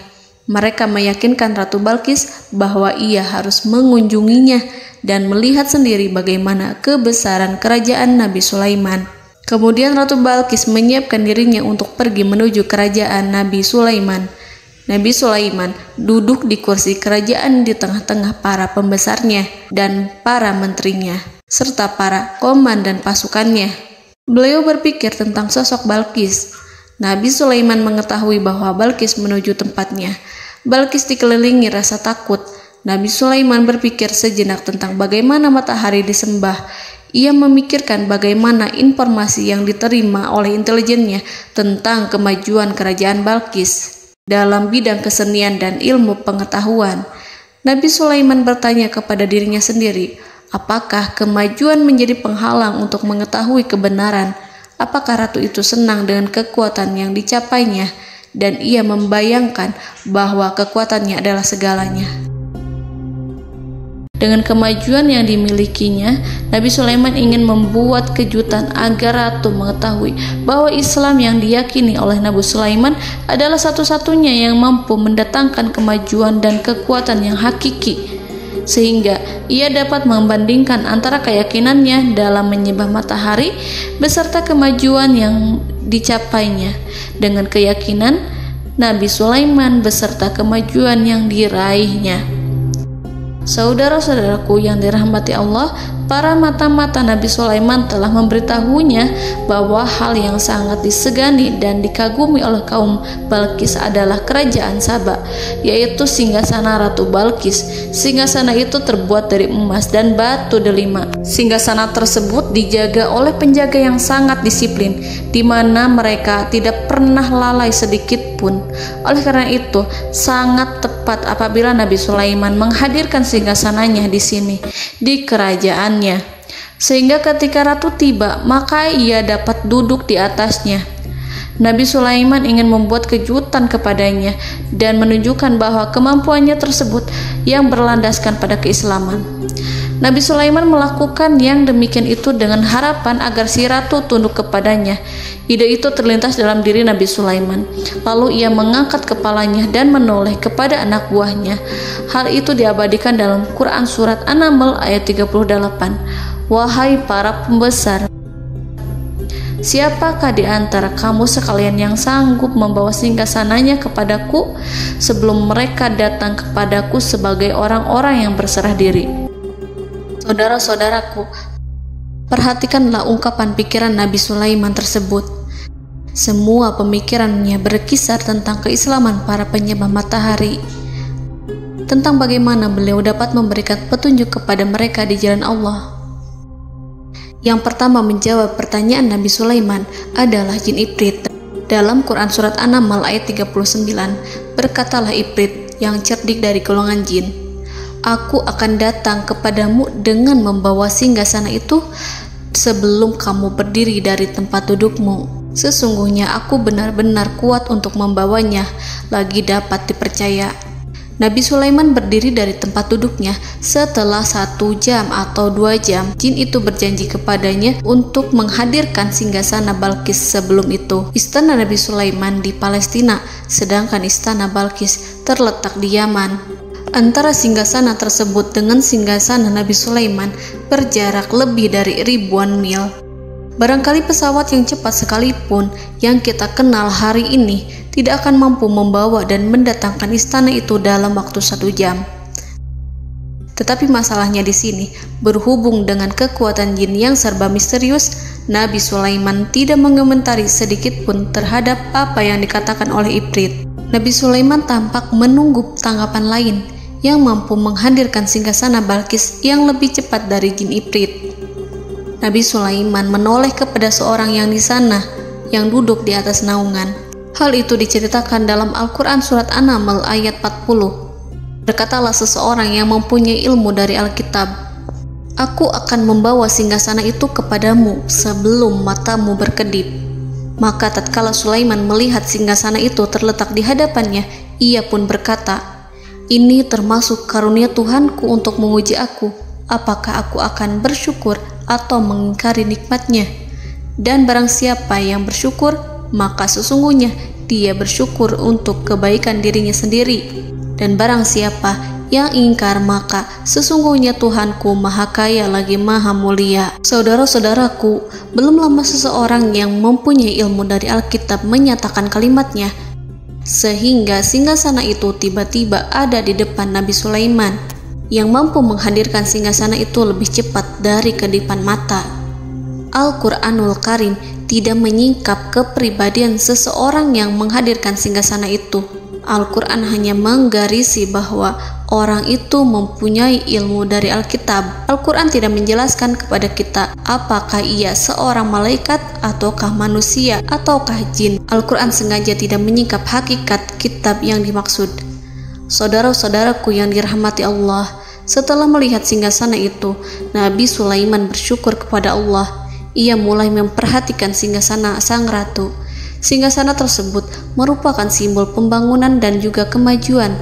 Mereka meyakinkan Ratu Balqis bahwa ia harus mengunjunginya dan melihat sendiri bagaimana kebesaran kerajaan Nabi Sulaiman. Kemudian Ratu Balqis menyiapkan dirinya untuk pergi menuju kerajaan Nabi Sulaiman. Nabi Sulaiman duduk di kursi kerajaan di tengah-tengah para pembesarnya dan para menterinya, serta para komandan pasukannya. Beliau berpikir tentang sosok Balqis. Nabi Sulaiman mengetahui bahwa Balqis menuju tempatnya. Balqis dikelilingi rasa takut. Nabi Sulaiman berpikir sejenak tentang bagaimana matahari disembah. Ia memikirkan bagaimana informasi yang diterima oleh intelijennya tentang kemajuan kerajaan Balqis dalam bidang kesenian dan ilmu pengetahuan. Nabi Sulaiman bertanya kepada dirinya sendiri, apakah kemajuan menjadi penghalang untuk mengetahui kebenaran? Apakah ratu itu senang dengan kekuatan yang dicapainya? Dan ia membayangkan bahwa kekuatannya adalah segalanya. Dengan kemajuan yang dimilikinya, Nabi Sulaiman ingin membuat kejutan agar ratu mengetahui bahwa Islam yang diyakini oleh Nabi Sulaiman adalah satu-satunya yang mampu mendatangkan kemajuan dan kekuatan yang hakiki, sehingga ia dapat membandingkan antara keyakinannya dalam menyembah matahari beserta kemajuan yang dicapainya dengan keyakinan Nabi Sulaiman beserta kemajuan yang diraihnya. Saudara-saudaraku yang dirahmati Allah, para mata-mata Nabi Sulaiman telah memberitahunya bahwa hal yang sangat disegani dan dikagumi oleh kaum Balqis adalah kerajaan Saba, yaitu singgasana Ratu Balqis. Singgasana itu terbuat dari emas dan batu delima. Singgasana tersebut dijaga oleh penjaga yang sangat disiplin, di mana mereka tidak pernah lalai sedikit pun. Oleh karena itu, sangat tepat apabila Nabi Sulaiman menghadirkan singgasananya di sini, di kerajaannya. sehingga ketika ratu tiba, maka ia dapat duduk di atasnya. Nabi Sulaiman ingin membuat kejutan kepadanya dan menunjukkan bahwa kemampuannya tersebut yang berlandaskan pada keislaman. Nabi Sulaiman melakukan yang demikian itu dengan harapan agar si ratu tunduk kepadanya. Ide itu terlintas dalam diri Nabi Sulaiman. Lalu ia mengangkat kepalanya dan menoleh kepada anak buahnya. Hal itu diabadikan dalam Quran Surat An-Naml ayat 38. Wahai para pembesar, siapakah di antara kamu sekalian yang sanggup membawa singgasananya kepadaku sebelum mereka datang kepadaku sebagai orang-orang yang berserah diri? Saudara-saudaraku, perhatikanlah ungkapan pikiran Nabi Sulaiman tersebut. Semua pemikirannya berkisar tentang keislaman para penyembah matahari, tentang bagaimana beliau dapat memberikan petunjuk kepada mereka di jalan Allah. Yang pertama menjawab pertanyaan Nabi Sulaiman adalah jin Ifrit. Dalam Quran Surat An-Naml ayat 39, berkatalah Ifrit yang cerdik dari golongan jin, "Aku akan datang kepadamu dengan membawa singgasana itu sebelum kamu berdiri dari tempat dudukmu. Sesungguhnya aku benar-benar kuat untuk membawanya, lagi dapat dipercaya." Nabi Sulaiman berdiri dari tempat duduknya. Setelah 1 jam atau 2 jam, jin itu berjanji kepadanya untuk menghadirkan singgasana Balkis. Sebelum itu, istana Nabi Sulaiman di Palestina, sedangkan istana Balkis terletak di Yaman. Antara singgasana tersebut dengan singgasana Nabi Sulaiman berjarak lebih dari ribuan mil. Barangkali pesawat yang cepat sekalipun yang kita kenal hari ini tidak akan mampu membawa dan mendatangkan istana itu dalam waktu 1 jam. Tetapi masalahnya di sini, berhubung dengan kekuatan jin yang serba misterius, Nabi Sulaiman tidak mengomentari sedikit pun terhadap apa yang dikatakan oleh Ifrit. Nabi Sulaiman tampak menunggu tanggapan lain yang mampu menghadirkan singgasana Balkis yang lebih cepat dari jin Ifrit. Nabi Sulaiman menoleh kepada seorang yang di sana, yang duduk di atas naungan. Hal itu diceritakan dalam Al-Quran Surat An-Naml ayat 40. Berkatalah seseorang yang mempunyai ilmu dari Alkitab, "Aku akan membawa singgasana itu kepadamu sebelum matamu berkedip." Maka tatkala Sulaiman melihat singgasana itu terletak di hadapannya, ia pun berkata, "Ini termasuk karunia Tuhanku untuk menguji aku. Apakah aku akan bersyukur atau mengingkari nikmatnya? Dan barang siapa yang bersyukur, maka sesungguhnya dia bersyukur untuk kebaikan dirinya sendiri. Dan barang siapa yang ingkar, maka sesungguhnya Tuhanku maha kaya lagi maha mulia." Saudara-saudaraku, belum lama seseorang yang mempunyai ilmu dari Alkitab menyatakan kalimatnya, sehingga singgasana itu tiba-tiba ada di depan Nabi Sulaiman, yang mampu menghadirkan singgasana itu lebih cepat dari kedipan mata. Al-Quranul Karim tidak menyingkap kepribadian seseorang yang menghadirkan singgasana itu. Al-Quran hanya menggarisi bahwa orang itu mempunyai ilmu dari Alkitab. Al-Quran tidak menjelaskan kepada kita apakah ia seorang malaikat ataukah manusia ataukah jin. Al-Quran sengaja tidak menyingkap hakikat kitab yang dimaksud. Saudara-saudaraku yang dirahmati Allah, setelah melihat singgasana itu, Nabi Sulaiman bersyukur kepada Allah. Ia mulai memperhatikan singgasana sang ratu. Singgasana tersebut merupakan simbol pembangunan dan juga kemajuan,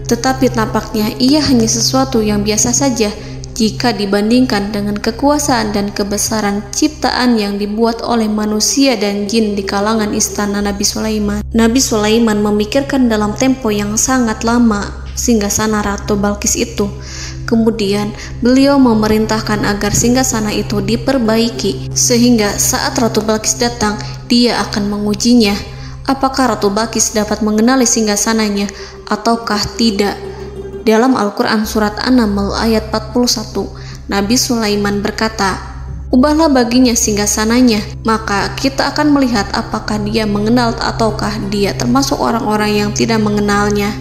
tetapi tampaknya ia hanya sesuatu yang biasa saja jika dibandingkan dengan kekuasaan dan kebesaran ciptaan yang dibuat oleh manusia dan jin di kalangan istana Nabi Sulaiman. Nabi Sulaiman memikirkan dalam tempo yang sangat lama singgasana Ratu Balkis itu. Kemudian beliau memerintahkan agar singgasana itu diperbaiki, sehingga saat Ratu Balkis datang, dia akan mengujinya. Apakah Ratu Balkis dapat mengenali singgasananya ataukah tidak? Dalam Al-Quran Surat An-Naml ayat 41, Nabi Sulaiman berkata, "Ubahlah baginya singgasananya, maka kita akan melihat apakah dia mengenal ataukah dia termasuk orang-orang yang tidak mengenalnya."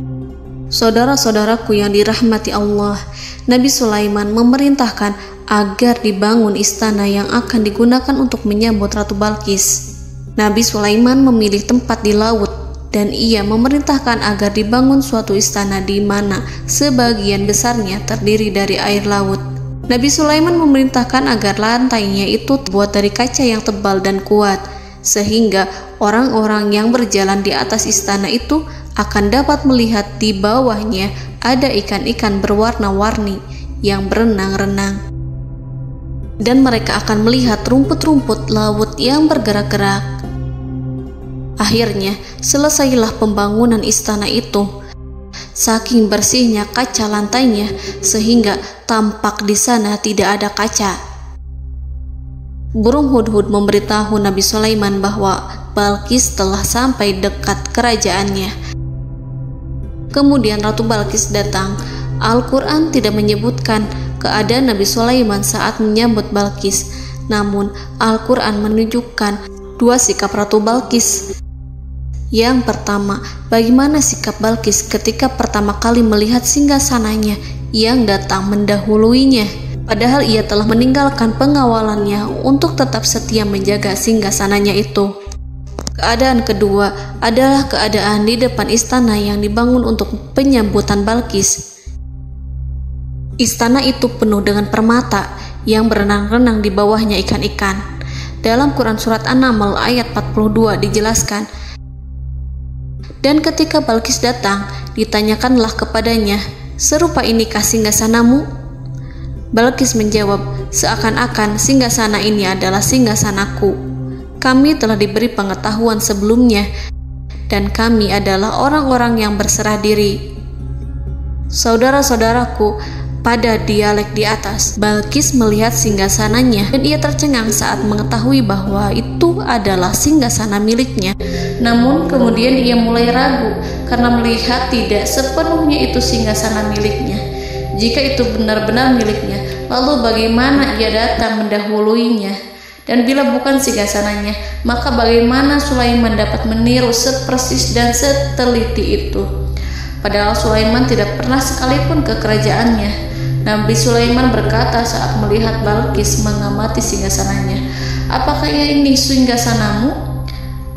Saudara-saudaraku yang dirahmati Allah, Nabi Sulaiman memerintahkan agar dibangun istana yang akan digunakan untuk menyambut Ratu Balkis. Nabi Sulaiman memilih tempat di laut, dan ia memerintahkan agar dibangun suatu istana di mana sebagian besarnya terdiri dari air laut. Nabi Sulaiman memerintahkan agar lantainya itu terbuat dari kaca yang tebal dan kuat, sehingga orang-orang yang berjalan di atas istana itu akan dapat melihat di bawahnya ada ikan-ikan berwarna-warni yang berenang-renang. Dan mereka akan melihat rumput-rumput laut yang bergerak-gerak. Akhirnya, selesailah pembangunan istana itu. Saking bersihnya kaca lantainya, sehingga tampak di sana tidak ada kaca. Burung hudhud memberitahu Nabi Sulaiman bahwa Balqis telah sampai dekat kerajaannya. Kemudian Ratu Balqis datang. Al-Quran tidak menyebutkan keadaan Nabi Sulaiman saat menyambut Balqis, namun Al-Quran menunjukkan dua sikap Ratu Balqis. Yang pertama, bagaimana sikap Balqis ketika pertama kali melihat singgasananya yang datang mendahuluinya, padahal ia telah meninggalkan pengawalannya untuk tetap setia menjaga singgasananya itu. Keadaan kedua adalah keadaan di depan istana yang dibangun untuk penyambutan Balqis. Istana itu penuh dengan permata yang berenang-renang di bawahnya ikan-ikan. Dalam Quran Surat An-Naml ayat 42 dijelaskan, dan ketika Balqis datang, ditanyakanlah kepadanya, "Serupa inikah singgasanamu?" Balqis menjawab, "Seakan-akan singgasana ini adalah singgasanaku. Kami telah diberi pengetahuan sebelumnya, dan kami adalah orang-orang yang berserah diri." Saudara-saudaraku, pada dialek di atas, Balqis melihat singgasananya dan ia tercengang saat mengetahui bahwa itu adalah singgasana miliknya. Namun kemudian ia mulai ragu karena melihat tidak sepenuhnya itu singgasana miliknya. Jika itu benar-benar miliknya, lalu bagaimana ia datang mendahuluinya? Dan bila bukan singgasananya, maka bagaimana Sulaiman dapat meniru sepersis dan seteliti itu? Padahal Sulaiman tidak pernah sekalipun ke kerajaannya. Nabi Sulaiman berkata saat melihat Balqis mengamati singgasananya, "Apakah ini singgasanamu?"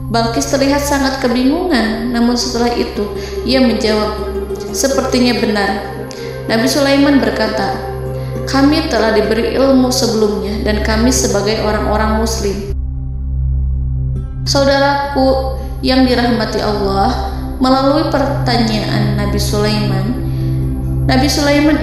Balqis terlihat sangat kebingungan, namun setelah itu ia menjawab, "Sepertinya benar." Nabi Sulaiman berkata, "Kami telah diberi ilmu sebelumnya dan kami sebagai orang-orang muslim." Saudaraku yang dirahmati Allah, melalui pertanyaan Nabi Sulaiman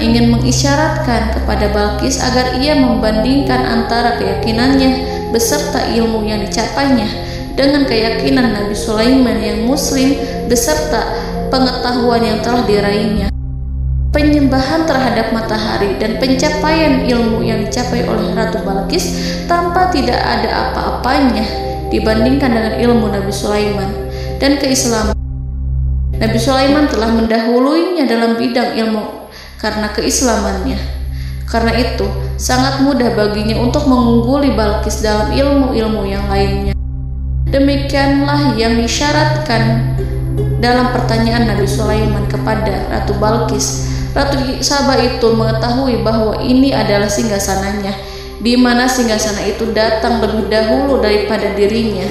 ingin mengisyaratkan kepada Balqis agar ia membandingkan antara keyakinannya beserta ilmu yang dicapainya dengan keyakinan Nabi Sulaiman yang muslim beserta pengetahuan yang telah diraihnya. Penyembahan terhadap matahari dan pencapaian ilmu yang dicapai oleh Ratu Balqis tanpa tidak ada apa-apanya dibandingkan dengan ilmu Nabi Sulaiman dan keislaman. Nabi Sulaiman telah mendahuluinya dalam bidang ilmu karena keislamannya. Karena itu, sangat mudah baginya untuk mengungguli Balqis dalam ilmu-ilmu yang lainnya. Demikianlah yang disyaratkan dalam pertanyaan Nabi Sulaiman kepada Ratu Balqis. Ratu Saba itu mengetahui bahwa ini adalah singgasananya, di mana singgasana itu datang lebih dahulu daripada dirinya.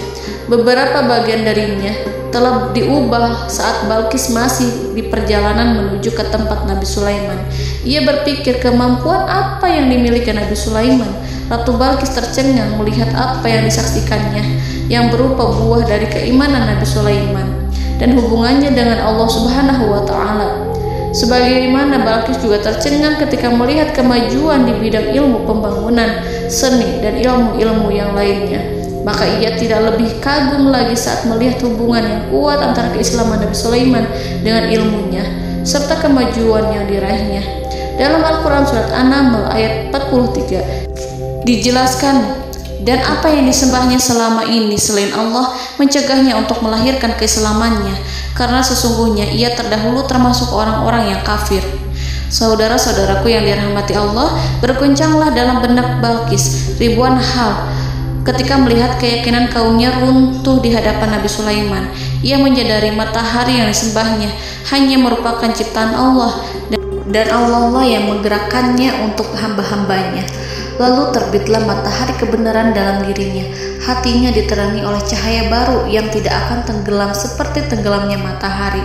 Beberapa bagian darinya telah diubah saat Balqis masih di perjalanan menuju ke tempat Nabi Sulaiman. Ia berpikir kemampuan apa yang dimiliki Nabi Sulaiman. Ratu Balqis tercengang melihat apa yang disaksikannya, yang berupa buah dari keimanan Nabi Sulaiman dan hubungannya dengan Allah Subhanahu wa Ta'ala. Sebagaimana Balqis juga tercengang ketika melihat kemajuan di bidang ilmu pembangunan, seni, dan ilmu-ilmu yang lainnya. Maka ia tidak lebih kagum lagi saat melihat hubungan yang kuat antara keislaman Nabi Sulaiman dengan ilmunya serta kemajuan yang diraihnya. Dalam Al-Quran Surat An-Naml ayat 43 dijelaskan, dan apa yang disembahnya selama ini selain Allah mencegahnya untuk melahirkan keislamannya, karena sesungguhnya ia terdahulu termasuk orang-orang yang kafir. Saudara-saudaraku yang dirahmati Allah, berguncanglah dalam benak Balqis ribuan hal ketika melihat keyakinan kaumnya runtuh di hadapan Nabi Sulaiman. Ia menyadari matahari yang disembahnya hanya merupakan ciptaan Allah, dan Allah lah yang menggerakkannya untuk hamba-hambanya. Lalu terbitlah matahari kebenaran dalam dirinya. Hatinya diterangi oleh cahaya baru yang tidak akan tenggelam seperti tenggelamnya matahari.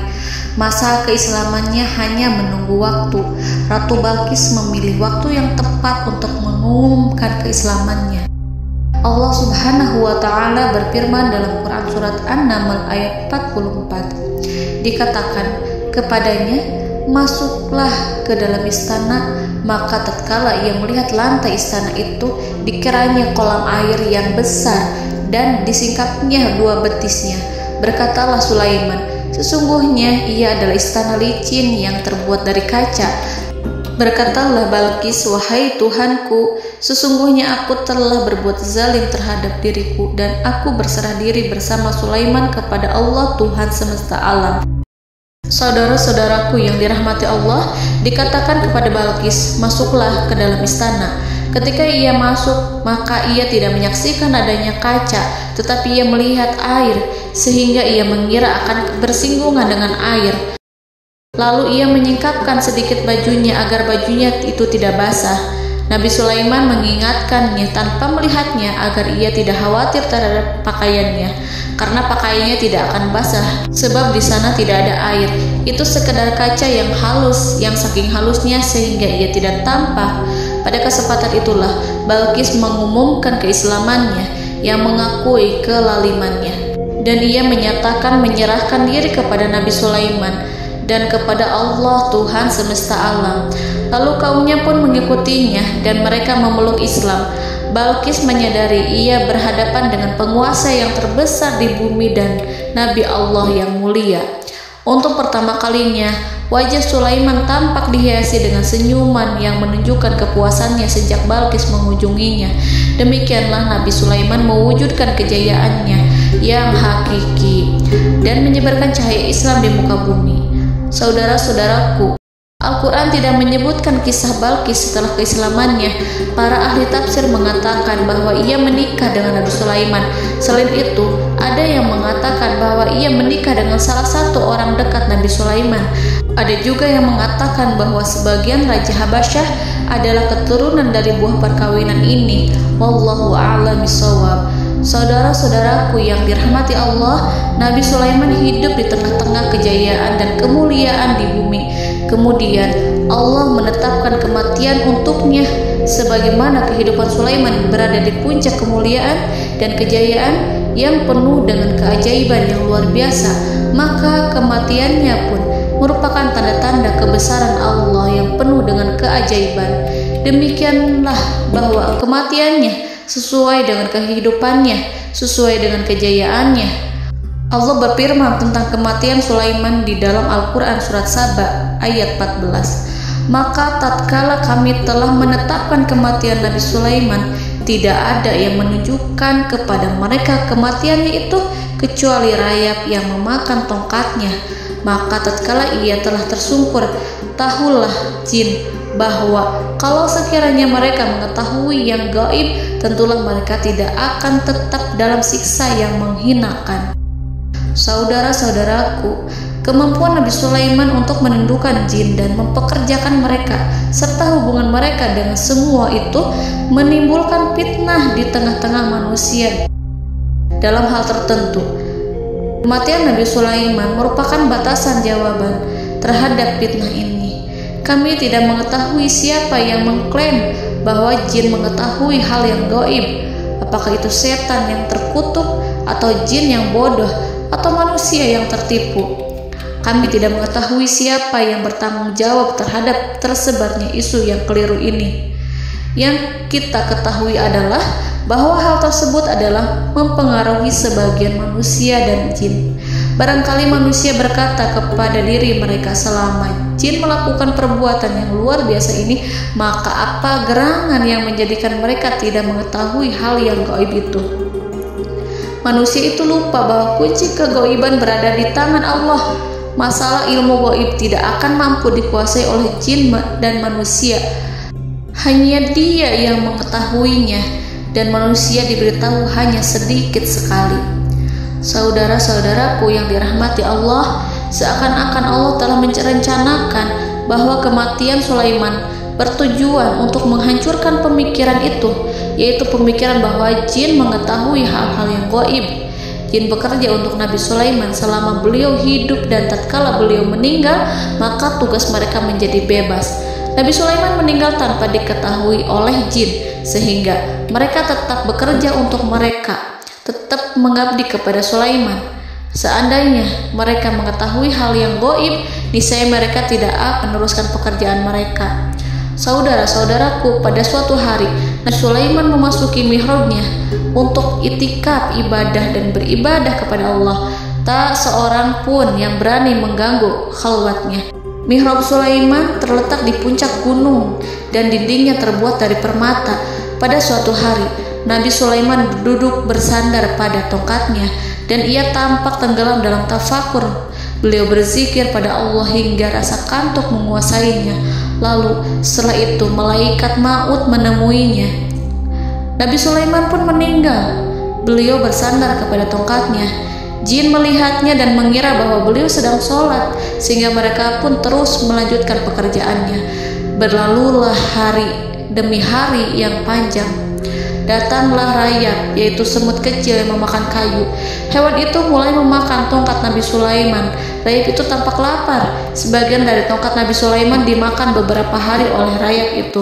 Masa keislamannya hanya menunggu waktu. Ratu Balqis memilih waktu yang tepat untuk mengumumkan keislamannya. Allah Subhanahu wa Ta'ala berfirman dalam Quran Surat An-Naml ayat 44. Dikatakan kepadanya, masuklah ke dalam istana. Maka tatkala ia melihat lantai istana itu, dikiranya kolam air yang besar dan disingkapnya 2 betisnya. Berkatalah Sulaiman, sesungguhnya ia adalah istana licin yang terbuat dari kaca. Berkatalah Balqis, wahai Tuhanku, sesungguhnya aku telah berbuat zalim terhadap diriku dan aku berserah diri bersama Sulaiman kepada Allah Tuhan semesta alam. Saudara-saudaraku yang dirahmati Allah, dikatakan kepada Balqis, masuklah ke dalam istana. Ketika ia masuk, maka ia tidak menyaksikan adanya kaca, tetapi ia melihat air, sehingga ia mengira akan bersinggungan dengan air. Lalu ia menyingkapkan sedikit bajunya agar bajunya itu tidak basah. Nabi Sulaiman mengingatkannya tanpa melihatnya agar ia tidak khawatir terhadap pakaiannya, karena pakaiannya tidak akan basah sebab di sana tidak ada air. Itu sekedar kaca yang halus, yang saking halusnya sehingga ia tidak tampak. Pada kesempatan itulah Balqis mengumumkan keislamannya yang mengakui kelalimannya, dan ia menyatakan menyerahkan diri kepada Nabi Sulaiman dan kepada Allah Tuhan semesta alam. Lalu kaumnya pun mengikutinya dan mereka memeluk Islam. Balqis menyadari ia berhadapan dengan penguasa yang terbesar di bumi dan Nabi Allah yang mulia. Untuk pertama kalinya, wajah Sulaiman tampak dihiasi dengan senyuman yang menunjukkan kepuasannya sejak Balqis mengunjunginya. Demikianlah Nabi Sulaiman mewujudkan kejayaannya yang hakiki dan menyebarkan cahaya Islam di muka bumi. Saudara-saudaraku, Al-Quran tidak menyebutkan kisah Balqis setelah keislamannya. Para ahli tafsir mengatakan bahwa ia menikah dengan Nabi Sulaiman. Selain itu, ada yang mengatakan bahwa ia menikah dengan salah satu orang dekat Nabi Sulaiman. Ada juga yang mengatakan bahwa sebagian Raja Habasyah adalah keturunan dari buah perkawinan ini. Wallahu a'lam bishawab. Saudara-saudaraku yang dirahmati Allah, Nabi Sulaiman hidup di tengah-tengah kejayaan dan kemuliaan di bumi. Kemudian Allah menetapkan kematian untuknya, sebagaimana kehidupan Sulaiman berada di puncak kemuliaan dan kejayaan yang penuh dengan keajaiban yang luar biasa, maka kematiannya pun merupakan tanda-tanda kebesaran Allah yang penuh dengan keajaiban. Demikianlah bahwa kematiannya sesuai dengan kehidupannya, sesuai dengan kejayaannya. Allah berfirman tentang kematian Sulaiman di dalam Al-Quran Surat Saba ayat 14. Maka tatkala kami telah menetapkan kematian Nabi Sulaiman, tidak ada yang menunjukkan kepada mereka kematiannya itu kecuali rayap yang memakan tongkatnya. Maka tatkala ia telah tersungkur, tahulah jin bahwa kalau sekiranya mereka mengetahui yang gaib, tentulah mereka tidak akan tetap dalam siksa yang menghinakan. Saudara-saudaraku, kemampuan Nabi Sulaiman untuk menundukkan jin dan mempekerjakan mereka serta hubungan mereka dengan semua itu menimbulkan fitnah di tengah-tengah manusia dalam hal tertentu. Kematian Nabi Sulaiman merupakan batasan jawaban terhadap fitnah ini. Kami tidak mengetahui siapa yang mengklaim bahwa jin mengetahui hal yang gaib. Apakah itu setan yang terkutuk, atau jin yang bodoh, atau manusia yang tertipu? Kami tidak mengetahui siapa yang bertanggung jawab terhadap tersebarnya isu yang keliru ini. Yang kita ketahui adalah bahwa hal tersebut adalah mempengaruhi sebagian manusia dan jin. Barangkali manusia berkata kepada diri mereka, selama jin melakukan perbuatan yang luar biasa ini, maka apa gerangan yang menjadikan mereka tidak mengetahui hal yang gaib itu? Manusia itu lupa bahwa kunci kegaiban berada di tangan Allah. Masalah ilmu gaib tidak akan mampu dikuasai oleh jin dan manusia. Hanya Dia yang mengetahuinya, dan manusia diberitahu hanya sedikit sekali. Saudara-saudaraku yang dirahmati Allah, seakan-akan Allah telah merencanakan bahwa kematian Sulaiman bertujuan untuk menghancurkan pemikiran itu, yaitu pemikiran bahwa jin mengetahui hal-hal yang gaib. Jin bekerja untuk Nabi Sulaiman selama beliau hidup, dan tatkala beliau meninggal, maka tugas mereka menjadi bebas. Nabi Sulaiman meninggal tanpa diketahui oleh jin, sehingga mereka tetap bekerja untuk mereka, tetap mengabdi kepada Sulaiman. Seandainya mereka mengetahui hal yang gaib, niscaya mereka tidak akan meneruskan pekerjaan mereka. Saudara-saudaraku, pada suatu hari Nabi Sulaiman memasuki mihrabnya untuk itikaf ibadah dan beribadah kepada Allah. Tak seorang pun yang berani mengganggu khalwatnya. Mihrab Sulaiman terletak di puncak gunung dan dindingnya terbuat dari permata. Pada suatu hari, Nabi Sulaiman duduk bersandar pada tongkatnya dan ia tampak tenggelam dalam tafakur. Beliau berzikir pada Allah hingga rasa kantuk menguasainya. Lalu setelah itu malaikat maut menemuinya. Nabi Sulaiman pun meninggal. Beliau bersandar kepada tongkatnya. Jin melihatnya dan mengira bahwa beliau sedang sholat, sehingga mereka pun terus melanjutkan pekerjaannya. Berlalulah hari demi hari yang panjang. Datanglah rayap, yaitu semut kecil yang memakan kayu. Hewan itu mulai memakan tongkat Nabi Sulaiman. Rayap itu tampak lapar. Sebagian dari tongkat Nabi Sulaiman dimakan beberapa hari oleh rayap itu.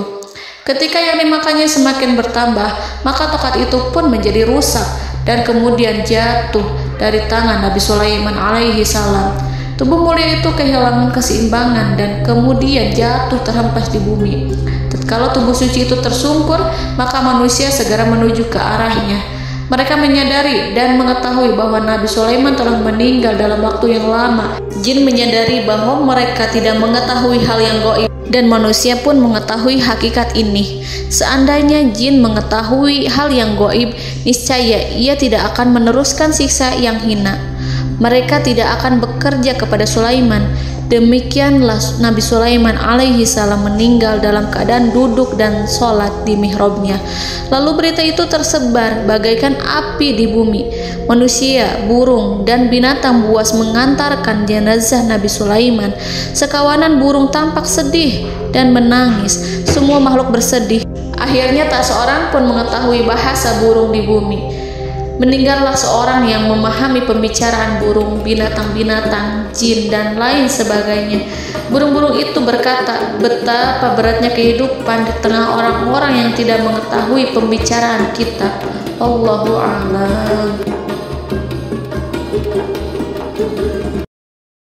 Ketika yang dimakannya semakin bertambah, maka tongkat itu pun menjadi rusak dan kemudian jatuh dari tangan Nabi Sulaiman alaihi salam. Tubuh mulia itu kehilangan keseimbangan dan kemudian jatuh terhempas di bumi. Tatkala tubuh suci itu tersungkur, maka manusia segera menuju ke arahnya. Mereka menyadari dan mengetahui bahwa Nabi Sulaiman telah meninggal dalam waktu yang lama. Jin menyadari bahwa mereka tidak mengetahui hal yang gaib, dan manusia pun mengetahui hakikat ini. Seandainya jin mengetahui hal yang gaib, niscaya ia tidak akan meneruskan siksa yang hina. Mereka tidak akan bekerja kepada Sulaiman. Demikianlah Nabi Sulaiman alaihi salam meninggal dalam keadaan duduk dan sholat di mihrabnya. Lalu berita itu tersebar bagaikan api di bumi. Manusia, burung, dan binatang buas mengantarkan jenazah Nabi Sulaiman. Sekawanan burung tampak sedih dan menangis. Semua makhluk bersedih. Akhirnya tak seorang pun mengetahui bahasa burung di bumi. Meninggallah seorang yang memahami pembicaraan burung, binatang-binatang, jin, dan lain sebagainya. Burung-burung itu berkata, betapa beratnya kehidupan di tengah orang-orang yang tidak mengetahui pembicaraan kita. Allahu a'lam.